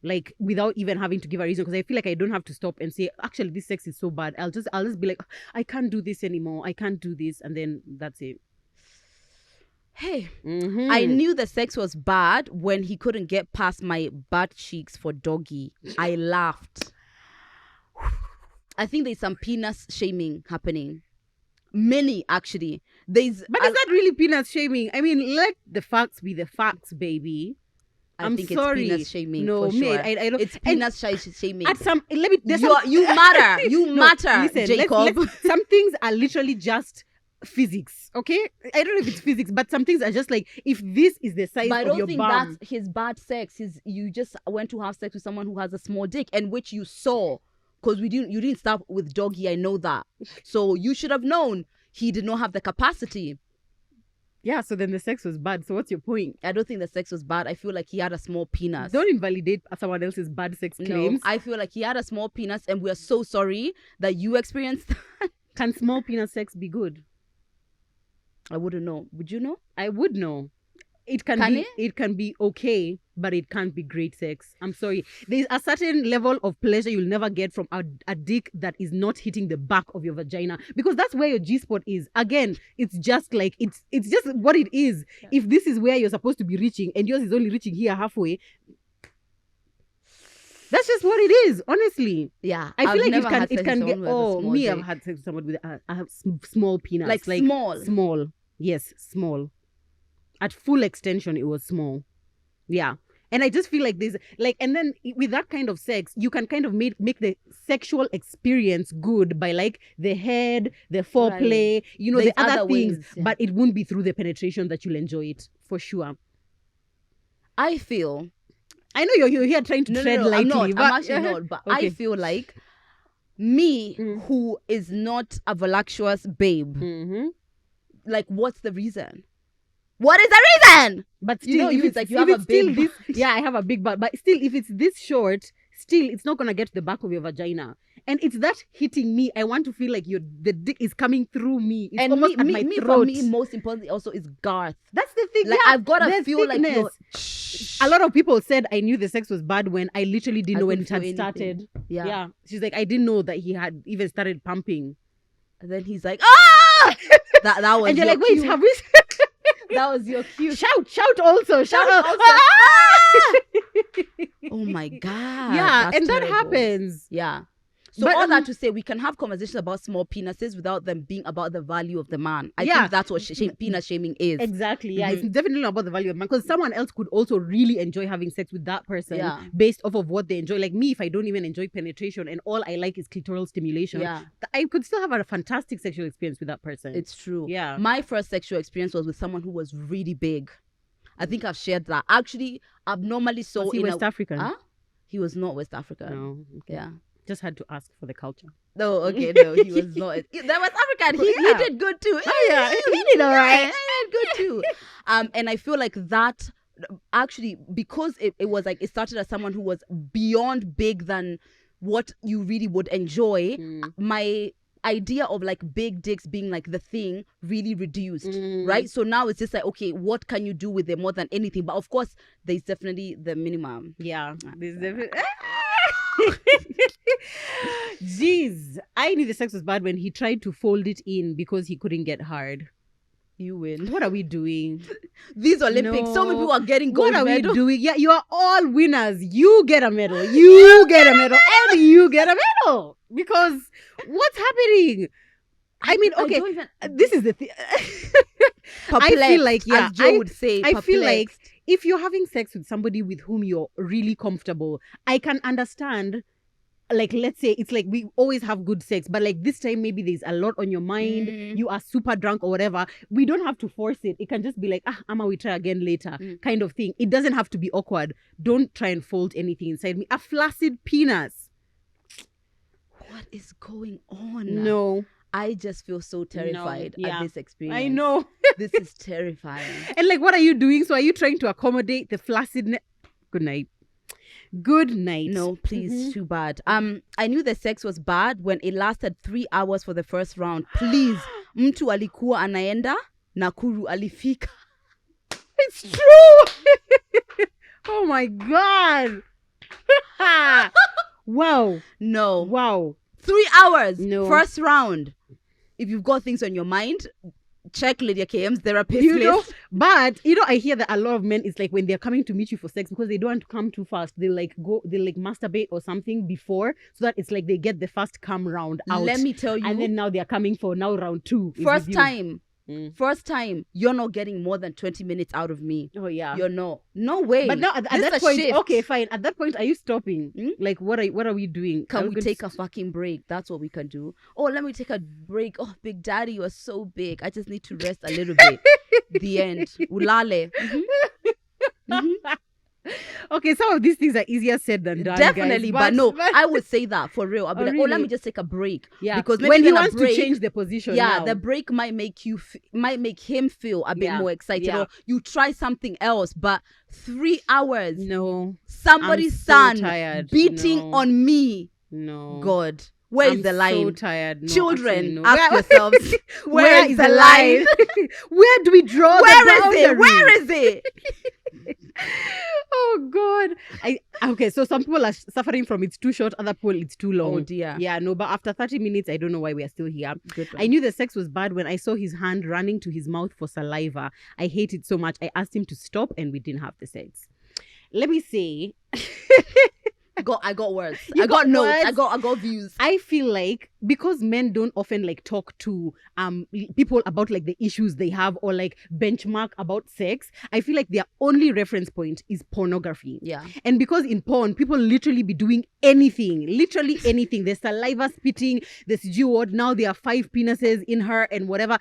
B: Like without even having to give a reason, because I feel like I don't have to stop and say, actually, this sex is so bad. I'll just be like, I can't do this anymore. I can't do this. And then that's it.
A: Hey, I knew the sex was bad when he couldn't get past my butt cheeks for doggy. I laughed. I think there's some penis shaming happening. Many, actually. But is
B: that really penis shaming? I mean, let the facts be the facts, baby.
A: I think sorry. It's penis shaming. No, for sure.
B: I don't.
A: It's penis shaming.
B: At some, let me.
A: You matter. You matter, listen, Jacob.
B: Some things are literally just physics. Okay, I don't know if it's physics, but some things are just like, if this is the size of your bum. But I don't think
A: that's his bad sex. You just went to have sex with someone who has a small dick, and which you saw. Because you didn't start with doggy, I know that. So you should have known he did not have the capacity.
B: Yeah, so then the sex was bad. So what's your point?
A: I don't think the sex was bad. I feel like he had a small penis.
B: Don't invalidate someone else's bad sex claims.
A: No, I feel like he had a small penis, and we are so sorry that you experienced that.
B: Can small penis sex be good?
A: I wouldn't know. Would you know?
B: I would know. It can be okay, but it can't be great sex. I'm sorry. There's a certain level of pleasure you'll never get from a dick that is not hitting the back of your vagina, because that's where your G-spot is. Again, it's just like it's just what it is. Yeah. If this is where you're supposed to be reaching and yours is only reaching here halfway, That's just what it is, honestly.
A: Yeah.
B: I feel
A: I've
B: like
A: never had
B: it
A: sex
B: can
A: with
B: get.
A: someone who has a
B: Oh,
A: small
B: me,
A: dick.
B: I've had sex with someone with I have small penis.
A: Like small.
B: Small. Yes, small. At full extension, it was small. Yeah. And I just feel like there's like, and then with that kind of sex, you can kind of make the sexual experience good by like the head, the foreplay, you know,
A: There's
B: the other
A: other
B: things,
A: ways, yeah.
B: but it won't be through the penetration that you'll enjoy it for sure.
A: I feel.
B: I know you're here trying to tread lightly.
A: I'm actually not. But
B: okay.
A: I feel like me, who is not a voluptuous babe, like, what's the reason? What is the reason?
B: But still, if it's like you have a big butt. Yeah, I have a big butt. But still, if it's this short, still, it's not going to get to the back of your vagina. And it's that hitting me. I want to feel like the dick is coming through me. It's almost at my throat.
A: For me, most importantly, also is girth.
B: That's the thing.
A: Like,
B: yeah,
A: I've got to feel thickness.
B: Like a lot of people said I knew the sex was bad when I literally didn't know when it had started. Yeah. She's like, I didn't know that he had even started pumping.
A: And then he's like, ah! that was.
B: And you're like, wait, have we?
A: That was your cue.
B: Shout also.
A: Oh my God.
B: Yeah, and
A: terrible.
B: that happens.
A: Yeah. So all that to say, we can have conversations about small penises without them being about the value of the man. I think that's what penis shaming is.
B: Exactly. Yeah, it's definitely not about the value of the man, because someone else could also really enjoy having sex with that person based off of what they enjoy. Like me, if I don't even enjoy penetration and all I like is clitoral stimulation, I could still have a fantastic sexual experience with that person.
A: It's true.
B: Yeah.
A: My first sexual experience was with someone who was really big. I think I've shared that. Actually, abnormally so.
B: Was he West African?
A: Huh? He was not West African.
B: No. Okay.
A: Yeah.
B: Just had to ask for the culture.
A: No, okay, no, he was not. That was African. He did good too.
B: Oh yeah, he did all right.
A: He did good too. And I feel like that actually, because it was like, it started as someone who was beyond big than what you really would enjoy. My idea of like big dicks being like the thing really reduced, right? So now it's just like, okay, what can you do with them more than anything? But of course, there's definitely the minimum.
B: Yeah, there's definitely. Jeez, I knew the sex was bad when he tried to fold it in because he couldn't get hard.
A: You win.
B: What are we doing?
A: These Olympics, so many people are getting gold medal.
B: What are we doing? Yeah, you are all winners. You get a medal. You get a medal. And you get a medal. Because what's happening? I mean, okay, this is the thing.
A: I feel like, as Joe would say,
B: I feel like if you're having sex with somebody with whom you're really comfortable, I can understand. Like, let's say it's like we always have good sex, but like this time maybe there's a lot on your mind, you are super drunk or whatever. We don't have to force it. It can just be like, Amma, we try again later, kind of thing. It doesn't have to be awkward. Don't try and fold anything inside me. A flaccid penis.
A: What is going on?
B: No.
A: I just feel so terrified at this experience.
B: I know.
A: This is terrifying.
B: And like, what are you doing? So are you trying to accommodate the flaccidness? Good night. Good night.
A: No, please, too bad. I knew the sex was bad when it lasted 3 hours for the first round. Please, mtu alikuwa anaenda, Nakuru alifika.
B: It's true. Oh my God. Wow.
A: No.
B: Wow.
A: 3 hours.
B: No.
A: First round. If you've got things on your mind, check Lydia KM's therapist
B: list. But I hear that a lot of men, it's like when they're coming to meet you for sex, because they don't want to come too fast, they masturbate or something before, so that it's like they get the first come round out.
A: Let me tell you.
B: And then now they're coming for round 2.
A: First time, you're not getting more than 20 minutes out of me.
B: Oh yeah.
A: You're not. No way.
B: But now at that point, okay, fine. At that point, are you stopping? Like, what are we doing?
A: Can we take a fucking break? That's what we can do. Oh, let me take a break. Oh, Big Daddy, you are so big. I just need to rest a little bit. The end. Ulale.
B: Okay, some of these things are easier said than done.
A: Definitely, guys. But I would say that for real. I'll be like, really? Let me just take a break.
B: Yeah,
A: because maybe
B: when he wants to change the position.
A: Yeah, the break might make him feel a bit more excited. Or you try something else, but 3 hours.
B: No,
A: somebody's son beating on me.
B: No,
A: God. Where is the line?
B: So tired. No,
A: children,
B: no.
A: ask yourselves, where is the line?
B: Where do we draw the boundary?
A: Where is it?
B: Oh God. Okay, so some people are suffering from it's too short, other people it's too long.
A: Oh dear.
B: Yeah, no, but after 30 minutes, I don't know why we are still here.
A: Good.
B: I knew the sex was bad when I saw his hand running to his mouth for saliva. I hate it so much. I asked him to stop and we didn't have the sex. Let me say
A: I got words. I got notes. I got views.
B: I feel like because men don't often like talk to people about like the issues they have or like benchmark about sex, I feel like their only reference point is pornography.
A: Yeah.
B: And because in porn, people literally be doing anything. Literally anything. There's saliva spitting, there's what now there are 5 penises in her and whatever.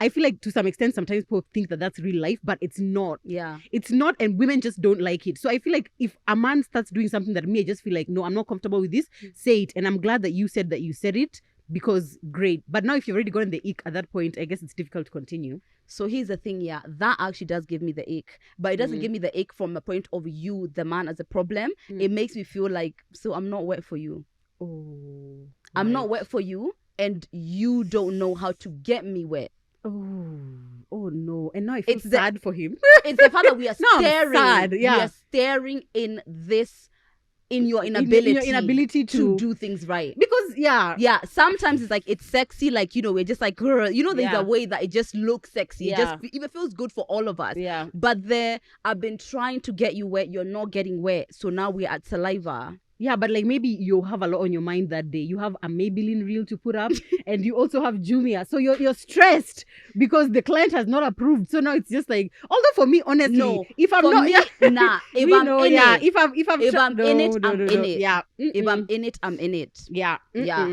B: I feel like to some extent sometimes people think that that's real life, but it's not.
A: Yeah.
B: It's not, and women just don't like it. So I feel like if a man starts doing something that me, I just feel like, no, I'm not comfortable with this, say it. And I'm glad that you said it, because great. But now if you've already gotten the ick at that point, I guess it's difficult to continue.
A: So here's the thing, yeah, that actually does give me the ick. But it doesn't give me the ick from the point of you, the man, as a problem. It makes me feel like, so I'm not wet for you.
B: Oh.
A: I'm not wet for you, and you don't know how to get me wet.
B: Oh no. And now I feel sad for him.
A: It's the fact that we are staring.
B: Sad, yeah.
A: We are staring in your inability to do things right.
B: Because
A: sometimes it's like it's sexy, like, you know, we're just like, girl, you know, there's a way that it just looks sexy. It just even feels good for all of us.
B: Yeah.
A: But I've been trying to get you wet, you're not getting wet, so now we're at saliva.
B: Yeah, but like maybe you have a lot on your mind that day. You have a Maybelline reel to put up and you also have Jumia. So you're stressed because the client has not approved. So now it's just like, although for me, honestly,
A: no,
B: if I'm not,
A: me, nah, if I'm in it,
B: if I'm
A: in it, I'm in it.
B: Yeah.
A: If I'm in it, I'm in it.
B: Yeah.
A: Yeah.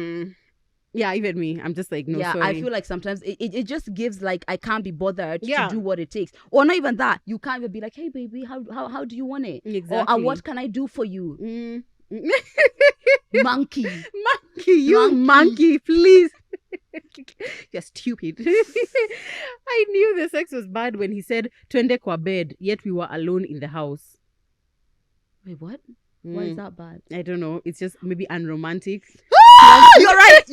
B: Yeah, even me. I'm just like, no,
A: yeah,
B: sorry.
A: I feel like sometimes it just gives like, I can't be bothered to do what it takes. Or not even that. You can't even be like, hey, baby, how do you want it?
B: Exactly.
A: Or what can I do for you? Monkey,
B: please. You're stupid. I knew the sex was bad when he said twende kwa bed, yet we were alone in the house.
A: Wait, what? Why is that bad?
B: I don't know. It's just maybe unromantic.
A: You're right.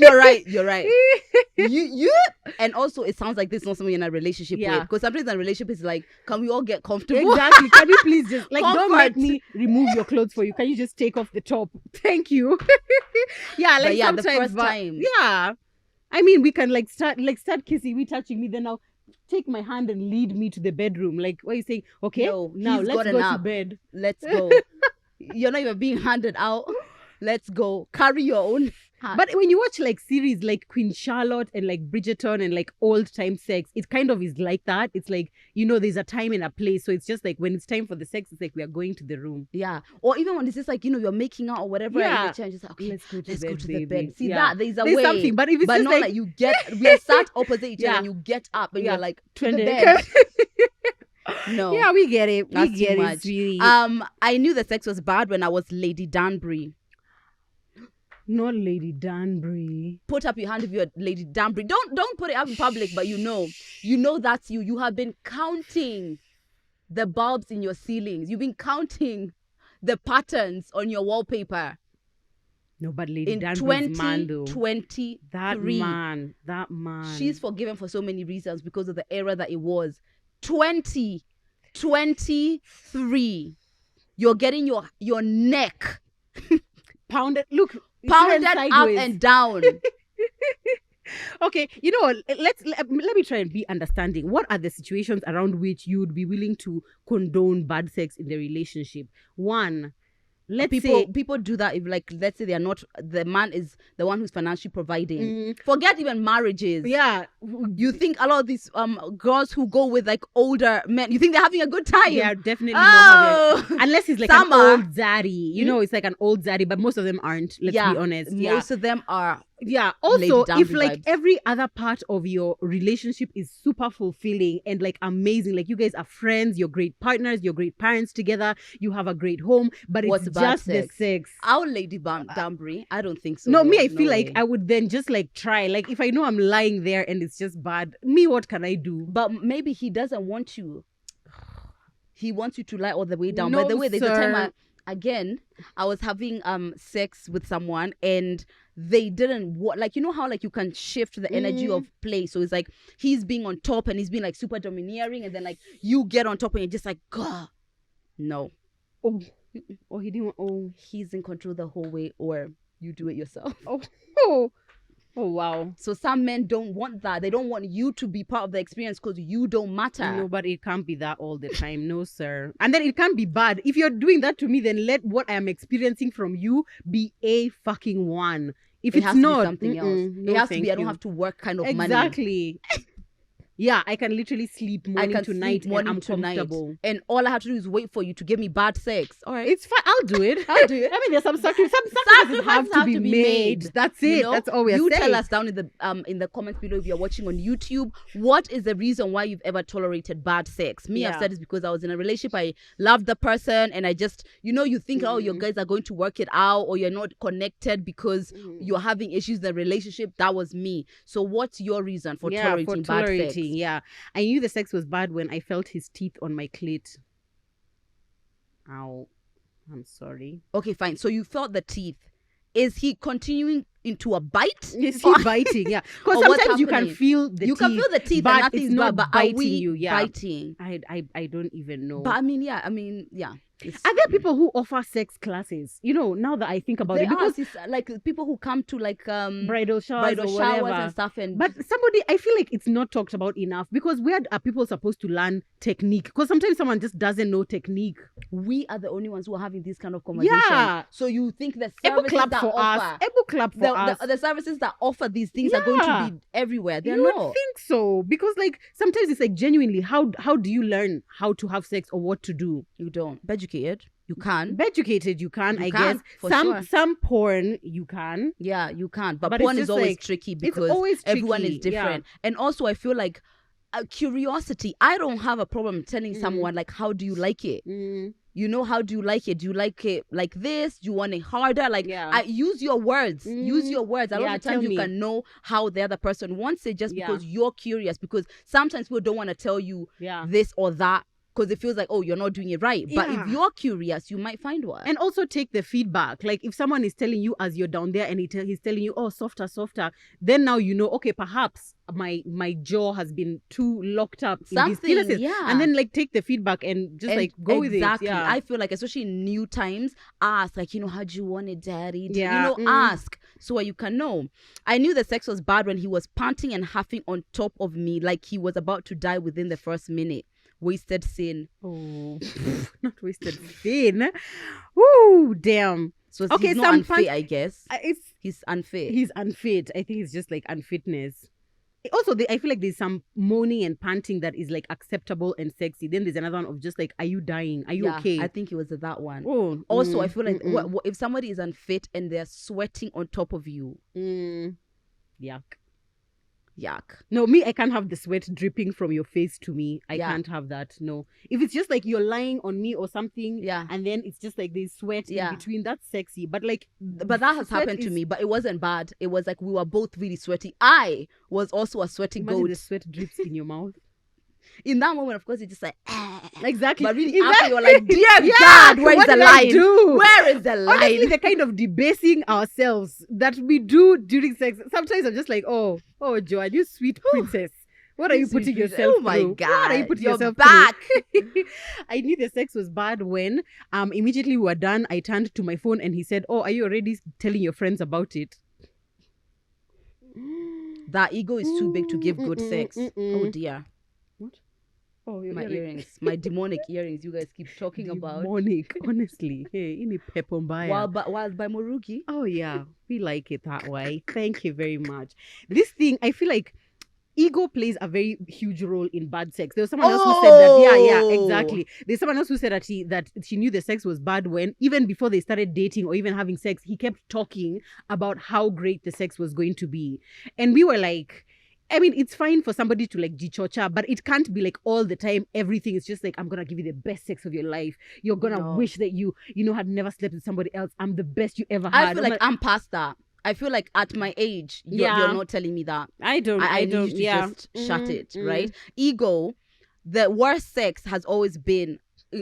A: You and also it sounds like this is not something you're in a relationship with, because sometimes in a relationship it's like, can we all get comfortable?
B: Exactly. Can we please just like
A: Comfort.
B: Don't make me remove your clothes for you. Can you just take off the top? Thank you. Sometimes,
A: the first time.
B: Yeah. I mean, we can start kissing, we touching me, then I'll take my hand and lead me to the bedroom. Like, what are you saying? Okay,
A: no,
B: now let's go to bed.
A: Let's go. You're not even being handed out. Let's go. Carry your own hat.
B: But when you watch like series like Queen Charlotte and like Bridgerton and like old time sex, it kind of is like that. It's like, you know, there's a time and a place. So it's just like when it's time for the sex, it's like we are going to the room.
A: Yeah. Or even when it's just like, you know, you're making out or whatever.
B: Yeah.
A: And just like, okay,
B: let's go to
A: the bed. See
B: yeah.
A: that? There's
B: way. Something. But if it's just
A: not like you get, we are sat opposite each other and you get up and you're like, to the bed. No.
B: Yeah, we get it.
A: That's
B: we get
A: too
B: it.
A: much.
B: Sweetie.
A: I knew the sex was bad when I was Lady Danbury.
B: Not Lady Danbury.
A: Put up your hand if you're Lady Danbury. Don't put it up in public, but you know that's you. You have been counting the bulbs in your ceilings. You've been counting the patterns on your wallpaper.
B: No, but Lady Danbury's man though.
A: 2023.
B: That man.
A: She's forgiven for so many reasons because of the era that it was. 2023. You're getting your neck
B: pounded. Look.
A: Pounded up and down.
B: Okay, you know what? Let me try and be understanding. What are the situations around which you would be willing to condone bad sex in the relationship? One, people do that if, like, let's say they are not, the man is the one who's financially providing. Forget even marriages. Yeah.
A: You think a lot of these girls who go with like older men, you think they're having a good time?
B: Yeah, definitely not having, unless it's like an old zaddy. You know, it's like an old zaddy, but most of them aren't, let's be honest.
A: Most of them are.
B: Yeah. Also, if like every other part of your relationship is super fulfilling and like amazing, like you guys are friends, you're great partners, you're great parents together, you have a great home, but it's just the sex.
A: Our Lady Danbury, I don't think so.
B: No, I feel like I would then just like try. Like if I know I'm lying there and it's just bad, what can I do?
A: But maybe he doesn't want you. He wants you to lie all the way down.
B: No,
A: by the way, there's a time I was having sex with someone and they didn't like, you know how like you can shift the energy of play. So it's like he's being on top and he's being like super domineering, and then like you get on top and you're just like, God, no.
B: Oh, he didn't. Oh,
A: he's in control the whole way, or you do it yourself.
B: Oh. Oh, wow.
A: So some men don't want that. They don't want you to be part of the experience because you don't matter.
B: No, but it can't be that all the time. No, sir. And then it can't be bad. If you're doing that to me, then let what I am experiencing from you be a fucking one. If it's not,
A: something else. It has to be, I don't have to work kind of money.
B: Exactly. Yeah, I can literally sleep morning to night and I'm comfortable.
A: And all I have to do is wait for you to give me bad sex. All right.
B: It's fine. I'll do it.
A: I'll do it.
B: I mean, there's some sacrifices have to be made. That's it. You know? That's all we're saying.
A: You tell us down in the comments below if you're watching on YouTube, what is the reason why you've ever tolerated bad sex? Me, I've said it's because I was in a relationship. I loved the person and I just, you think, oh, your guys are going to work it out or you're not connected because you're having issues in the relationship. That was me. So what's your reason for tolerating bad sex?
B: Yeah, I knew the sex was bad when I felt his teeth on my clit. Ow. I'm sorry.
A: Okay, fine. So you felt the teeth. Is he continuing into a bite?
B: Is he biting? Yeah. Because sometimes you can feel the teeth.
A: You can feel the teeth and nothing's bad, but
B: biting
A: are we
B: you. Yeah.
A: biting?
B: I don't even know.
A: But I mean, yeah.
B: Are there people who offer sex classes? Now that I think about it, because
A: it's like people who come to like
B: bridal showers
A: and stuff,
B: but I feel like it's not talked about enough, because where are people supposed to learn technique? Because sometimes someone just doesn't know technique.
A: We are the only ones who are having these kind of conversations.
B: Yeah.
A: So you think the services the services that offer these things are going to be everywhere? They're not.
B: I think so, because like sometimes it's like genuinely, how do you learn how to have sex or what to do?
A: You don't. Educated, you can.
B: Educated, you can. I guess some porn you can.
A: Yeah, you can. But porn is always tricky because everyone is different. Yeah. And also, I feel like curiosity. I don't have a problem telling someone like, how do you like it? How do you like it? Do you like it like this? Do you want it harder? Like, use your words. Use your words. A lot of times you can know how the other person wants it just because you're curious. Because sometimes people don't want to tell you this or that, because it feels like, oh, you're not doing it right. But if you're curious, you might find one.
B: And also take the feedback. Like if someone is telling you as you're down there and he's telling you, oh, softer, then now okay, perhaps my jaw has been too locked up.
A: Something,
B: And then like take the feedback and just like go with it.
A: Exactly. I feel like, especially in new times, ask like, how do you want it, daddy? Ask so you can know. I knew the sex was bad when he was panting and huffing on top of me like he was about to die within the first minute. Wasted sin.
B: Oh, not wasted sin. Woo, damn.
A: So he's not unfit, I guess. He's unfit.
B: He's unfit. I think it's just like unfitness. Also, I feel like there's some moaning and panting that is like acceptable and sexy. Then there's another one of just like, are you dying? Are you okay?
A: I think it was that one. Oh, also, I feel like if somebody is unfit and they're sweating on top of you. Yuck.
B: No, me, I can't have the sweat dripping from your face to me. I can't have that. No. If it's just like you're lying on me or something, and then it's just like there's sweat in between, that's sexy. But
A: that has happened to me, but it wasn't bad. It was like we were both really sweaty. I was also a sweaty goat.
B: The sweat drips in your mouth.
A: In that moment, of course, it's just like
B: exactly.
A: But really, after you're like, dear God, where is the line? Where is the line?
B: Honestly, the kind of debasing ourselves that we do during sex. Sometimes I'm just like, oh, Joanne, you sweet princess. What are you putting yourself through?
A: Oh my God.
B: What are you putting yourself
A: back?
B: I knew the sex was bad when immediately we were done, I turned to my phone and he said, oh, are you already telling your friends about it?
A: That ego is too big to give good sex. Oh dear.
B: What? Oh,
A: my earrings. My demonic earrings you guys keep talking about.
B: Demonic, honestly. Hey, ini pepo mbaya.
A: Wild by Morugi.
B: Oh yeah, we like it that way. Thank you very much. This thing, I feel like ego plays a very huge role in bad sex. There was someone else who said that. Yeah, exactly. There's someone else who said that she knew the sex was bad when, even before they started dating or even having sex, he kept talking about how great the sex was going to be. And we were like, I mean, it's fine for somebody to like jichocha, but it can't be like all the time. Everything is just like, I'm going to give you the best sex of your life. You're going to wish that you had never slept with somebody else. I'm the best you ever had.
A: I feel like I'm past that. I feel like at my age, you're not telling me that.
B: I don't.
A: I need you to just shut it, right? Ego, the worst sex has always been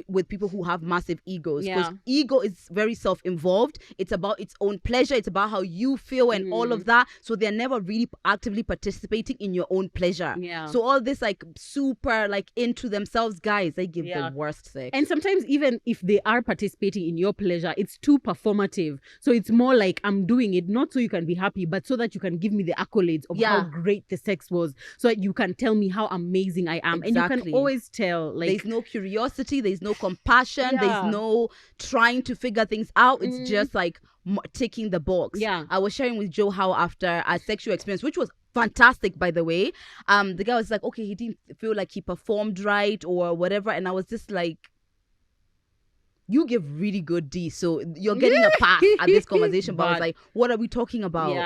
A: with people who have massive egos, because ego is very self-involved. It's about its own pleasure. It's about how you feel and all of that. So they're never really actively participating in your own pleasure. So all this like super like into themselves guys, they give the worst sex.
B: And sometimes even if they are participating in your pleasure, it's too performative. So it's more like I'm doing it not so you can be happy, but so that you can give me the accolades of how great the sex was, so that you can tell me how amazing I am. And you can always tell, like,
A: there's no curiosity, there's no compassion, there's no trying to figure things out. It's just like ticking the box. I was sharing with Joe how after a sexual experience, which was fantastic, by the way, the guy was like, okay, he didn't feel like he performed right or whatever, and I was just like, you give really good D, so you're getting a pass at this conversation. But I was like, what are we talking about?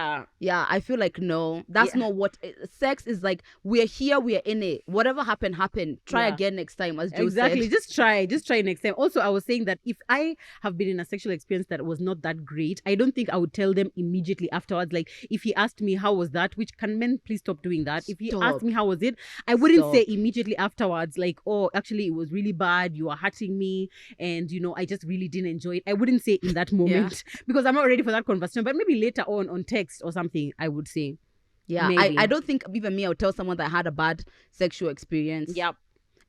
A: I feel like no, that's not what sex is. Like, we're here, we're in it. Whatever happened. Try again next time, as Joe said.
B: Just try next time. Also, I was saying that if I have been in a sexual experience that was not that great, I don't think I would tell them immediately afterwards. Like, if he asked me how was that, which can men please stop doing that. If he asked me how was it, I wouldn't say immediately afterwards, like, oh, actually it was really bad, you are hurting me, and I just really didn't enjoy it. I wouldn't say in that moment because I'm not ready for that conversation. But maybe later on text or something, I would say.
A: I don't think even me, I would tell someone that I had a bad sexual experience.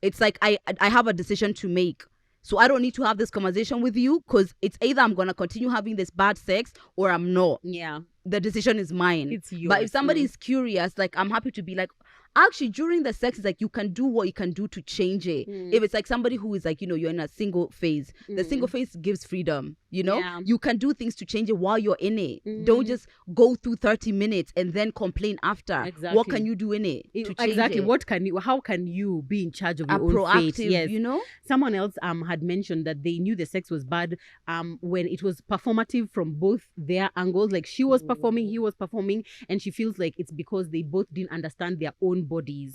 A: It's like I have a decision to make. So I don't need to have this conversation with you, because it's either I'm going to continue having this bad sex or I'm not. The decision is mine. It's yours. But if somebody is curious, like, I'm happy to be like, actually, during the sex, it's like you can do what you can do to change it. If it's like somebody who is like, you're in a single phase, the single phase gives freedom, you can do things to change it while you're in it. Don't just go through 30 minutes and then complain after. What can you do in it to change it?
B: How can you be in charge of your own
A: proactive
B: fate? Yes. Someone else had mentioned that they knew the sex was bad when it was performative from both their angles. Like, she was performing, he was performing, and she feels like it's because they both didn't understand their own bodies,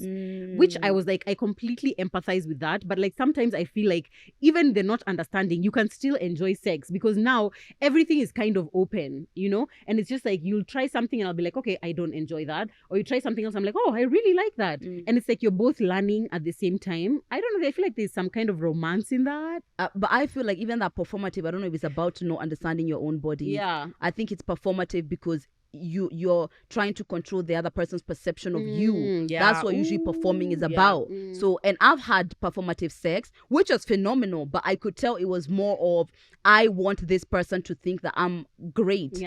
B: which I was like, I completely empathize with that. But like, sometimes I feel like even the not understanding, you can still enjoy sex, because now everything is kind of open, and it's just like, you'll try something and I'll be like, okay, I don't enjoy that, or you try something else, I'm like, oh, I really like that, and it's like you're both learning at the same time. I don't know, I feel like there's some kind of romance in that.
A: But I feel like even that performative, I don't know if it's about not understanding your own body. I think it's performative because you're trying to control the other person's perception of you. That's what usually performing is about. So, and I've had performative sex, which was phenomenal, but I could tell it was more of, I want this person to think that I'm great.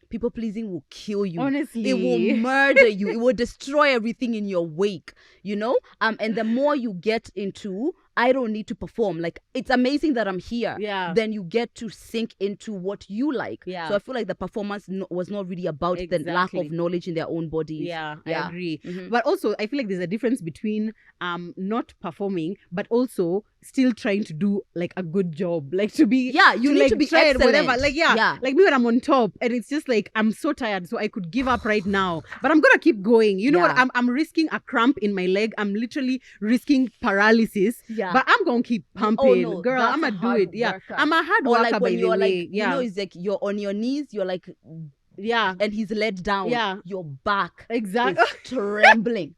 A: People pleasing will kill you.
B: Honestly,
A: it will murder you. It will destroy everything in your wake, and the more you get into, I don't need to perform, like, it's amazing that I'm here, then you get to sink into what you like. So I feel like the performance was not really about the lack of knowledge in their own bodies.
B: I agree. But also, I feel like there's a difference between not performing, but also still trying to do like a good job, like to be
A: you need to be excellent.
B: Whatever, like like me when I'm on top and it's just like I'm so tired, so I could give up right now, but I'm gonna keep going. What, I'm risking a cramp in my leg, I'm literally risking paralysis, but I'm gonna keep pumping. Girl, I'm gonna do it. Worker. I'm a hard worker, like, by the way.
A: Like, it's like you're on your knees, you're like, and he's let down, your back is trembling.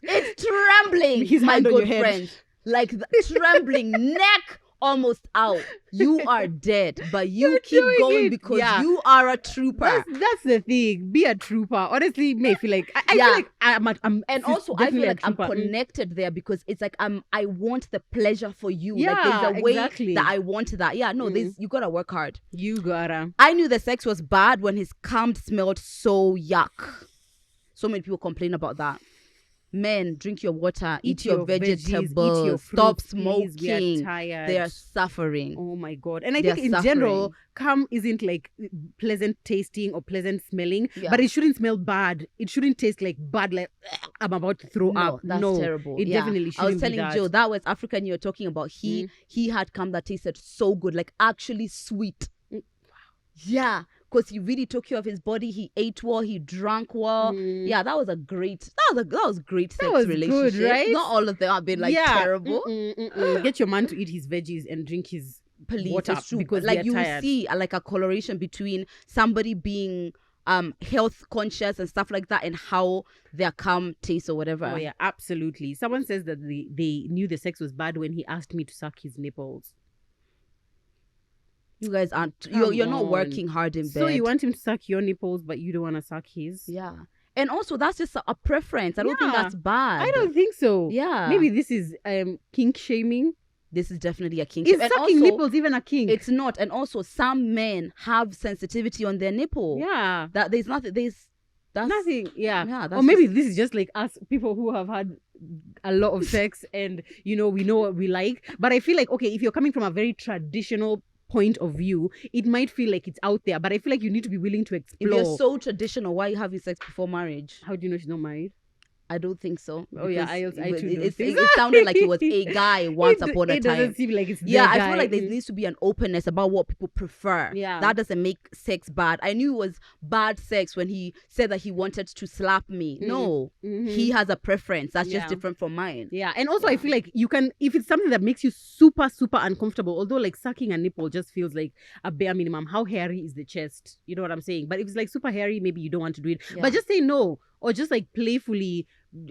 A: It's trembling.
B: His
A: my
B: hand
A: good
B: on your
A: friend
B: head.
A: Like the trembling, neck almost out. You are dead, but you keep going because you are a trooper.
B: That's the thing. Be a trooper. Honestly, may feel like I feel like I'm
A: and also I feel like I'm connected there, because it's like I want the pleasure for you. Like, there's a way that I want that. There's, you gotta work hard.
B: You gotta.
A: I knew the sex was bad when his cum smelled so yuck. So many people complain about that. Men, drink your water, eat your vegetables, eat your fruits, stop smoking. They are suffering.
B: Oh my God. And I think in general, cum isn't like pleasant tasting or pleasant smelling, but it shouldn't smell bad. It shouldn't taste like bad, like I'm about to throw up.
A: That's terrible.
B: It definitely shouldn't.
A: I was telling Joe, that West African you're talking about, he had cum that tasted so good, like actually sweet. Yeah, because he really took care of his body. He ate well. He drank well. That was great sex relationship.
B: Good, right?
A: Not all of them have been like terrible.
B: Get your man to eat his veggies and drink his water, because
A: like you
B: tired.
A: See like a correlation between somebody being health conscious and stuff like that, and how their cum tastes or whatever.
B: Oh yeah, absolutely. Someone says that they knew the sex was bad when he asked me to suck his nipples.
A: You guys aren't. You're not working hard in bed.
B: So you want him to suck your nipples, but you don't want to suck his.
A: Yeah. And also, that's just a preference. I don't think that's bad.
B: I don't think so.
A: Yeah.
B: Maybe this is kink shaming.
A: This is definitely a kink.
B: Is sucking nipples even a kink?
A: It's not. And also, some men have sensitivity on their nipple.
B: Yeah.
A: That there's nothing. That's
B: nothing. Yeah.
A: That's
B: or maybe this is just like us, people who have had a lot of sex, and we know what we like. But I feel like, okay, if you're coming from a very traditional point of view, it might feel like it's out there, but I feel like you need to be willing to explore.
A: If you're so traditional, why are you having sex before marriage?
B: How do you know she's not married?
A: I don't think so.
B: Oh yeah, I too
A: it sounded like it was a guy once upon a time.
B: It doesn't seem like it's
A: I feel like there needs to be an openness about what people prefer.
B: Yeah,
A: that doesn't make sex bad. I knew it was bad sex when he said that he wanted to slap me. No, he has a preference that's just different from mine.
B: Yeah, and also I feel like you can, if it's something that makes you super uncomfortable, although like sucking a nipple just feels like a bare minimum. How hairy is the chest? You know what I'm saying? But if it's like super hairy, maybe you don't want to do it. Yeah. But just say no. Or just like playfully,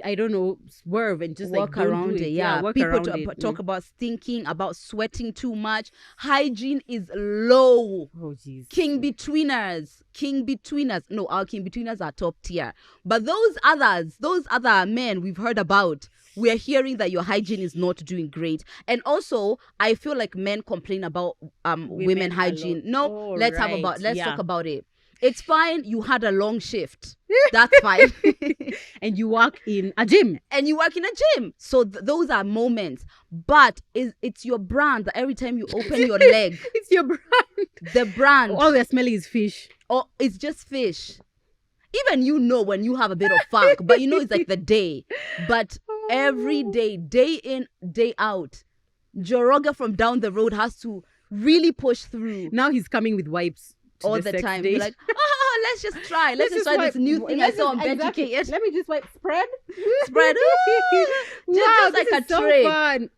B: I don't know, swerve and just
A: walk
B: like
A: around it. Yeah,
B: people
A: talk about stinking, about sweating too much. Hygiene is low.
B: Oh jeez.
A: King betweeners. No, our king betweeners are top tier. But those other men we've heard about, we're hearing that your hygiene is not doing great. And also, I feel like men complain about women hygiene. No, let's talk about it. It's fine. You had a long shift. That's fine.
B: And you work in a gym.
A: So those are moments. But it's your brand that every time you open your leg.
B: It's your brand.
A: The brand.
B: All we're smelling is fish.
A: Or it's just fish. Even when you have a bit of funk. But it's like the day. But every day in, day out, Joroga from down the road has to really push through.
B: Now he's coming with wipes.
A: All the time. Be like, let's just try. Let's just try this new thing I saw on Educated.
B: Let me just wipe. Spread.
A: Just like a trick.
B: Fun.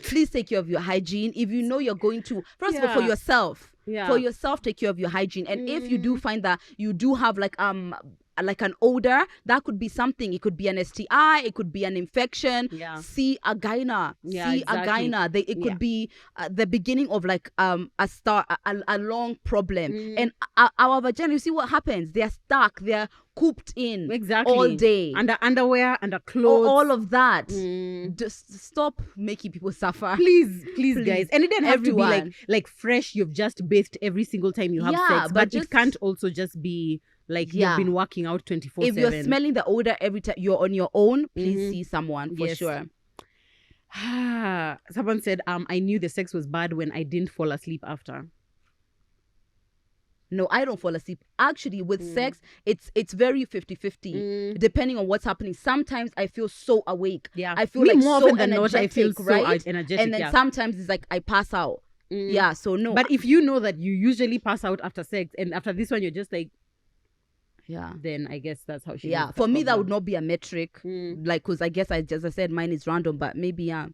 A: Please take care of your hygiene. If you know you're going to, first of all, for yourself. Yeah. For yourself, take care of your hygiene. And if you do find that you do have like an odor, that could be something. It could be an STI, it could be an infection.
B: Yeah.
A: See a gyna. It could be the beginning of like a long problem. And our vagina, you see what happens? They're stuck. They're cooped in all day.
B: Under underwear, under clothes.
A: All of that. Just stop making people suffer.
B: Please, guys. And it doesn't have to be like fresh. You've just bathed every single time you have sex. But it can't also just be like you've been working out 24/7.
A: If you're smelling the odor every time you're on your own, please see someone for sure.
B: Someone said, I knew the sex was bad when I didn't fall asleep after.
A: No, I don't fall asleep. Actually, with sex, it's very 50-50, depending on what's happening. Sometimes I feel so awake.
B: Yeah.
A: I feel like
B: more
A: so
B: often than not, I feel so energetic.
A: And then sometimes it's like I pass out. Yeah, so no.
B: But if you know that you usually pass out after sex, and after this one, you're just like, then I guess that's how she.
A: Yeah, for me, that would not be a metric. Like, because I guess as I said, mine is random, but maybe,
B: Yeah,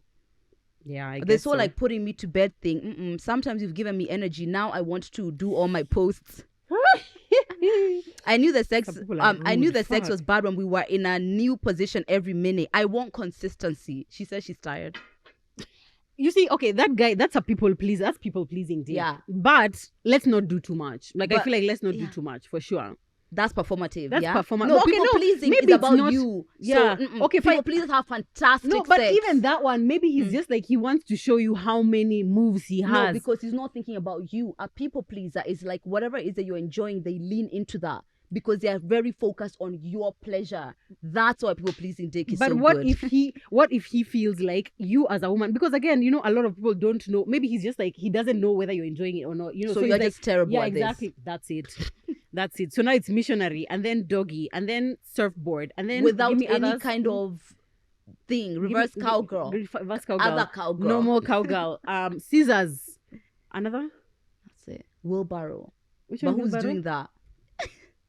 B: I guess
A: they're so like putting me to bed thing. Sometimes you've given me energy. Now I want to do all my posts. I knew the sex. Sex was bad when we were in a new position every minute. I want consistency. She says she's tired.
B: You see, okay, that guy, that's a people pleaser. That's people pleasing, dear.
A: Yeah.
B: But let's not do too much. I feel like let's not do too much for sure.
A: That's performative.
B: That's performative.
A: No, people pleasing is about you.
B: Yeah.
A: So, people pleasers have fantastic sex.
B: But even that one, maybe he's just like, he wants to show you how many moves he has.
A: No, because he's not thinking about you. A people pleaser is like whatever it is that you're enjoying, they lean into that. Because they are very focused on your pleasure. That's why people pleasing dick is so good.
B: But what if he feels like you as a woman? Because again, a lot of people don't know. Maybe he's just like, he doesn't know whether you're enjoying it or not.
A: So you're just terrible at this.
B: Yeah, exactly. That's it. That's it. So now it's missionary, and then doggy, and then surfboard, and then
A: without any kind of thing. Reverse cowgirl.
B: Reverse cowgirl.
A: Other cowgirl.
B: No more cowgirl. Scissors. Another?
A: That's it. Wheelbarrow.
B: Which one?
A: But who's doing that?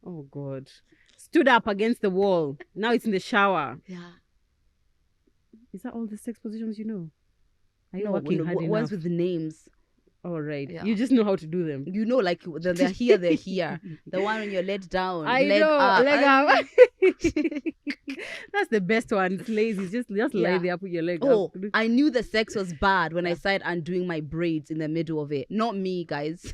B: Oh God. Stood up against the wall. Now it's in the shower.
A: Yeah.
B: Is that all the sex positions you know? Are you
A: working hard enough? What's with the names?
B: Oh, right. Yeah. You just know how to do them.
A: You know, like they're here, they're here. The one when you're let down,
B: leg up. That's the best one. It's lazy. Just lie there, put your leg up.
A: I knew the sex was bad when I started undoing my braids in the middle of it. Not me, guys.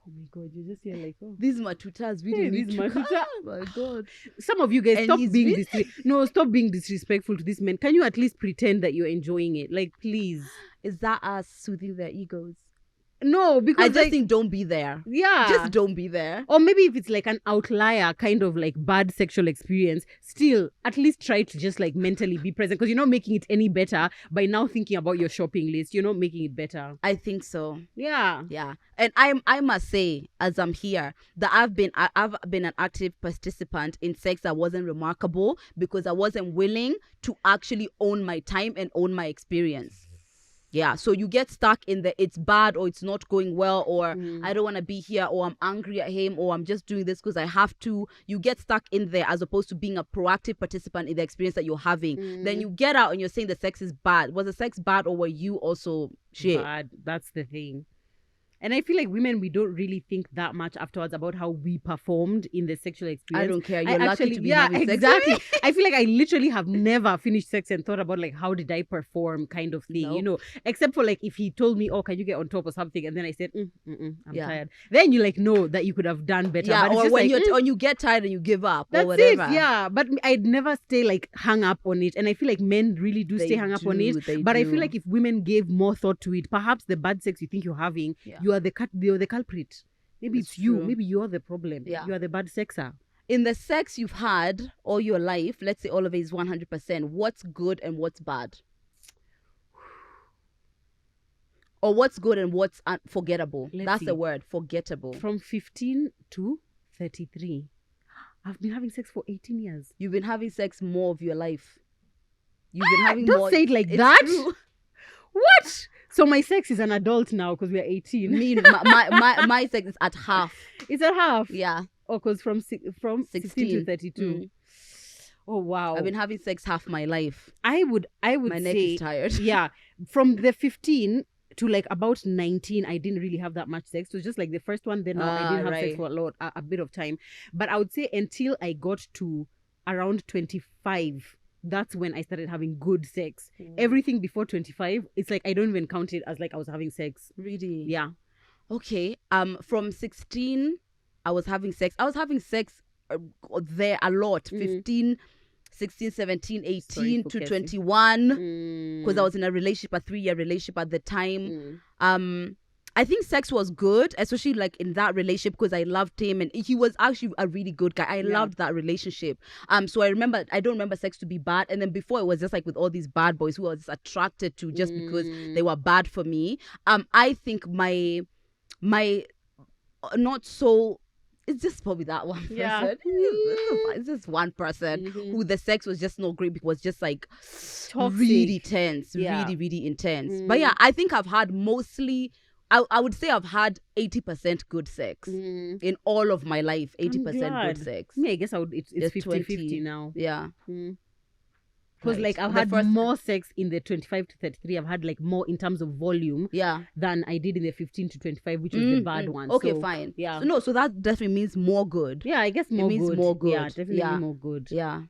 B: Oh my God, you're just here like, oh.
A: These matutas really need to come. Oh my God.
B: Some of you guys, stop being disrespectful to these men. Can you at least pretend that you're enjoying it? Like, please.
A: Is that us soothing their egos?
B: No, because
A: I just think don't be there.
B: Yeah.
A: Just don't be there.
B: Or maybe if it's like an outlier kind of like bad sexual experience, still at least try to just like mentally be present, because you're not making it any better by now thinking about your shopping list. You're not making it better.
A: I think so.
B: Yeah.
A: Yeah. And I must say, as I'm here, that I've been an active participant in sex that wasn't remarkable because I wasn't willing to actually own my time and own my experience. Yeah, so you get stuck in the it's bad or it's not going well or I don't want to be here or I'm angry at him or I'm just doing this because I have to. You get stuck in there as opposed to being a proactive participant in the experience that you're having. Then you get out and you're saying the sex is bad. Was the sex bad or were you also shit?
B: Bad. That's the thing. And I feel like women, we don't really think that much afterwards about how we performed in the sexual experience.
A: I don't care. You're lucky to be having sex.
B: Exactly. I feel like I literally have never finished sex and thought about like, how did I perform kind of thing, you know, except for like if he told me, oh, can you get on top or something? And then I said, I'm tired. Then you like know that you could have done better.
A: Yeah,
B: but
A: or when you get tired and you give up
B: or
A: whatever.
B: It, yeah. But I'd never stay like hung up on it. And I feel like men really do stay hung up on it. But I feel like if women gave more thought to it, perhaps the bad sex you think you're having, you are the culprit. Maybe it's you. Maybe you're the problem. Yeah. You are the bad sexer.
A: In the sex you've had all your life, let's say all of it is 100%, what's good and what's bad? Or what's good and what's unforgettable? That's the word, forgettable.
B: From 15 to 33. I've been having sex for 18 years.
A: You've been having sex more of your life. You've been having
B: don't
A: more.
B: Say it like that. True. What? So my sex is an adult now because we're 18.
A: My sex is at half.
B: It's at half?
A: Yeah.
B: Oh, because from 16 to 32. Oh, wow.
A: I've been having sex half my life.
B: I would
A: my
B: say...
A: neck is tired.
B: Yeah. From the 15 to like about 19, I didn't really have that much sex. So just like the first one, then I didn't have sex for a bit of time. But I would say until I got to around 25... that's when I started having good sex. Everything before 25, it's like I don't even count it as like I was having sex.
A: Really?
B: Yeah.
A: Okay. From 16, I was having sex. I was having sex there a lot. 15, 16, 17, 18 to 21. Because I was in a relationship, a 3-year relationship at the time. I think sex was good, especially like in that relationship because I loved him and he was actually a really good guy. I loved that relationship. So I don't remember sex to be bad. And then before it was just like with all these bad boys who I was attracted to just because they were bad for me. I think my not so... It's just probably that one person. Yeah. It's just one person who the sex was just not great because it was just like toxic. Really tense, really, really intense. But yeah, I think I've had mostly... I would say I've had 80% good sex in all of my life. 80% good sex.
B: I guess it's 50-50 now.
A: Yeah.
B: Because like I've had more sex in the 25 to 33. I've had like more in terms of volume than I did in the 15 to 25, which was the bad one.
A: Okay,
B: so,
A: fine.
B: Yeah.
A: So that definitely means more good.
B: Yeah, I guess more good.
A: More good.
B: Yeah, definitely more good.
A: Yeah.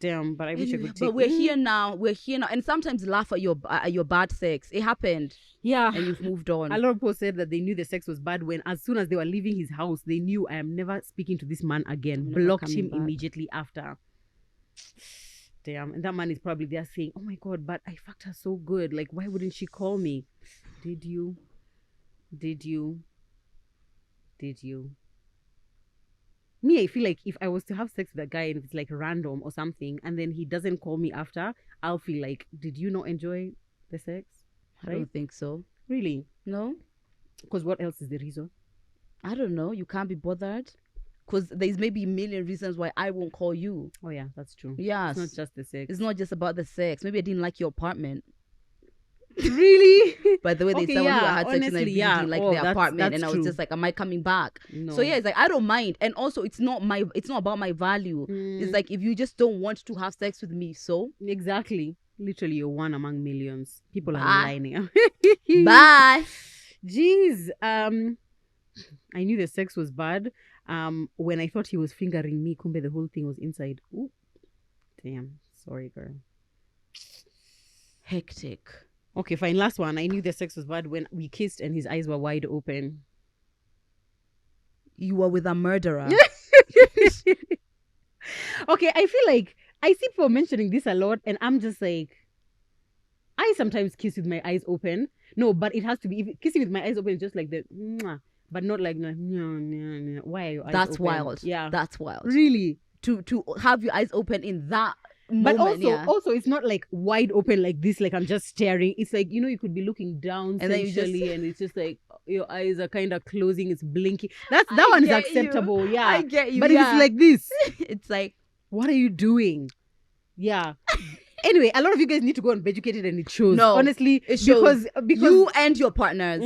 B: Damn, but I wish I could take...
A: But we're here now. And sometimes laugh at your bad sex. It happened.
B: Yeah.
A: And you've moved on.
B: A lot of people said that they knew the sex was bad when as soon as they were leaving his house, they knew I am never speaking to this man again. Blocked him immediately after. Damn. And that man is probably there saying, oh my God, but I fucked her so good. Like, why wouldn't she call me? Did you? Me, I feel like if I was to have sex with a guy and if it's like random or something and then he doesn't call me after, I'll feel like, did you not enjoy the sex?
A: Right? I don't think so.
B: Really?
A: No?
B: Because what else is the reason?
A: I don't know. You can't be bothered. Because there's maybe a million reasons why I won't call you.
B: Oh yeah, that's true.
A: Yes.
B: It's not just the sex.
A: It's not just about the sex. Maybe I didn't like your apartment.
B: Really?
A: By the way, they said when I had sex and I really didn't like the apartment, and I was just like, am I coming back?
B: No.
A: So yeah, it's like I don't mind, and also it's not about my value. It's like if you just don't want to have sex with me, so
B: exactly. Literally, you're one among millions. People are lining.
A: Bye.
B: Jeez. I knew the sex was bad. When I thought he was fingering me, kumbe the whole thing was inside. Ooh. Damn. Sorry, girl.
A: Hectic.
B: Okay, fine. Last one. I knew the sex was bad when we kissed and his eyes were wide open.
A: You were with a murderer.
B: Okay, I feel like I see people mentioning this a lot, and I'm just like, I sometimes kiss with my eyes open. No, but it has to be, if kissing with my eyes open is just like the, mwah, but not like, no. Why are your eyes
A: That's
B: open?
A: wild.
B: Yeah.
A: That's wild.
B: Really?
A: To have your eyes open in that
B: But
A: moment,
B: also it's not like wide open like this, like I'm just staring. It's like, you could be looking down
A: and
B: sensually, and it's just like your eyes are kind of closing, it's blinking. That one is acceptable. Yeah,
A: I get you.
B: But if it's like this,
A: it's like,
B: what are you doing? Yeah. Anyway, a lot of you guys need to go and be educated, and it shows.
A: No,
B: honestly,
A: it shows.
B: Because
A: you and your partners.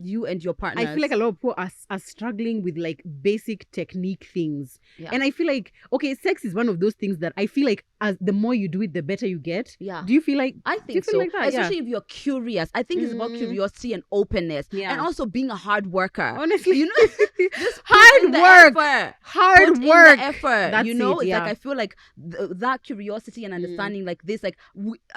A: You and your partners.
B: I feel like a lot of people are struggling with like basic technique things. Yeah. And I feel like, okay, sex is one of those things that I feel like as the more you do it, the better you get.
A: Yeah.
B: Do you feel like?
A: I think so. Like that? Especially if you're curious. I think it's about curiosity and openness. Yeah. And also being a hard worker.
B: Honestly.
A: Just
B: hard work. Hard work.
A: Effort. That's it's like, I feel like that curiosity and understanding like this, like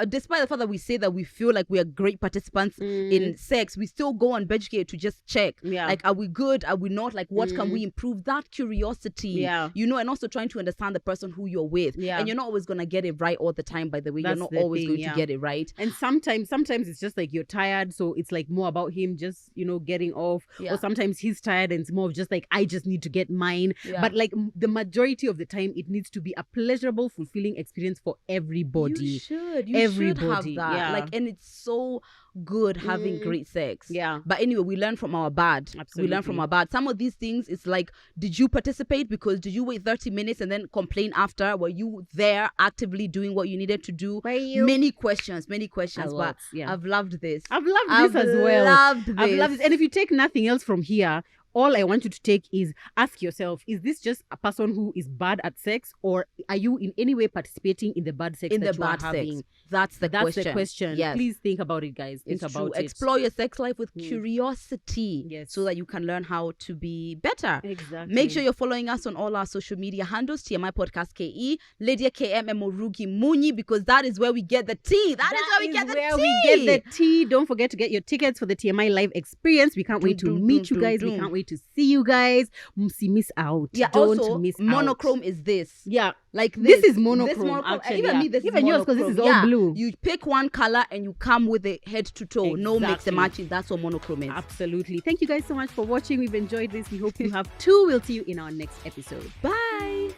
A: despite the fact that we say that we feel like we are great participants in sex, we still go on Bedgate to just check. Yeah. Like, are we good? Are we not? Like, what can we improve? That curiosity. Yeah. And also trying to understand the person who you're with. Yeah. And you're not always going to get it right all the time, by the way. You're not always going to get it right.
B: And sometimes it's just like you're tired. So it's like more about him just, getting off. Yeah. Or sometimes he's tired and it's more of just like, I just need to get mine. Yeah. But like the majority of the time, it needs to be a pleasurable, fulfilling experience for everybody.
A: You should have that. Yeah. Like, and it's so good having great sex. Yeah. But anyway, we learn from our bad. Absolutely. We learn from our bad. Some of these things, it's like, did you participate? Because did you wait 30 minutes and then complain after? Were you there actively doing what you needed to do?
B: Were you?
A: Many questions. But I've loved this.
B: I've loved this as well. I've loved this. And if you take nothing else from here, all I want you to take is ask yourself, is this just a person who is bad at sex, or are you in any way participating in the bad sex that you are having?
A: That's the question.
B: Yes. Please think about it, guys. Think about it.
A: Explore your sex life with curiosity. Yes. So that you can learn how to be better.
B: Exactly.
A: Make sure you're following us on all our social media handles, TMI Podcast KE, Lydia KM and Morugi Muni, because that is where we get the tea. That is where we get the tea.
B: Don't forget to get your tickets for the TMI live experience. We can't wait to meet you guys. We can't wait to see you guys. Miss out.
A: Yeah. Don't miss out. Monochrome is this.
B: Yeah.
A: Like this
B: is monochrome. Actually, even yours, because this is all blue.
A: You pick one color and you come with it head to toe. Exactly. No mix and matching. That's what monochrome is.
B: Absolutely. Thank you guys so much for watching. We've enjoyed this. We hope you have too. We'll see you in our next episode.
A: Bye.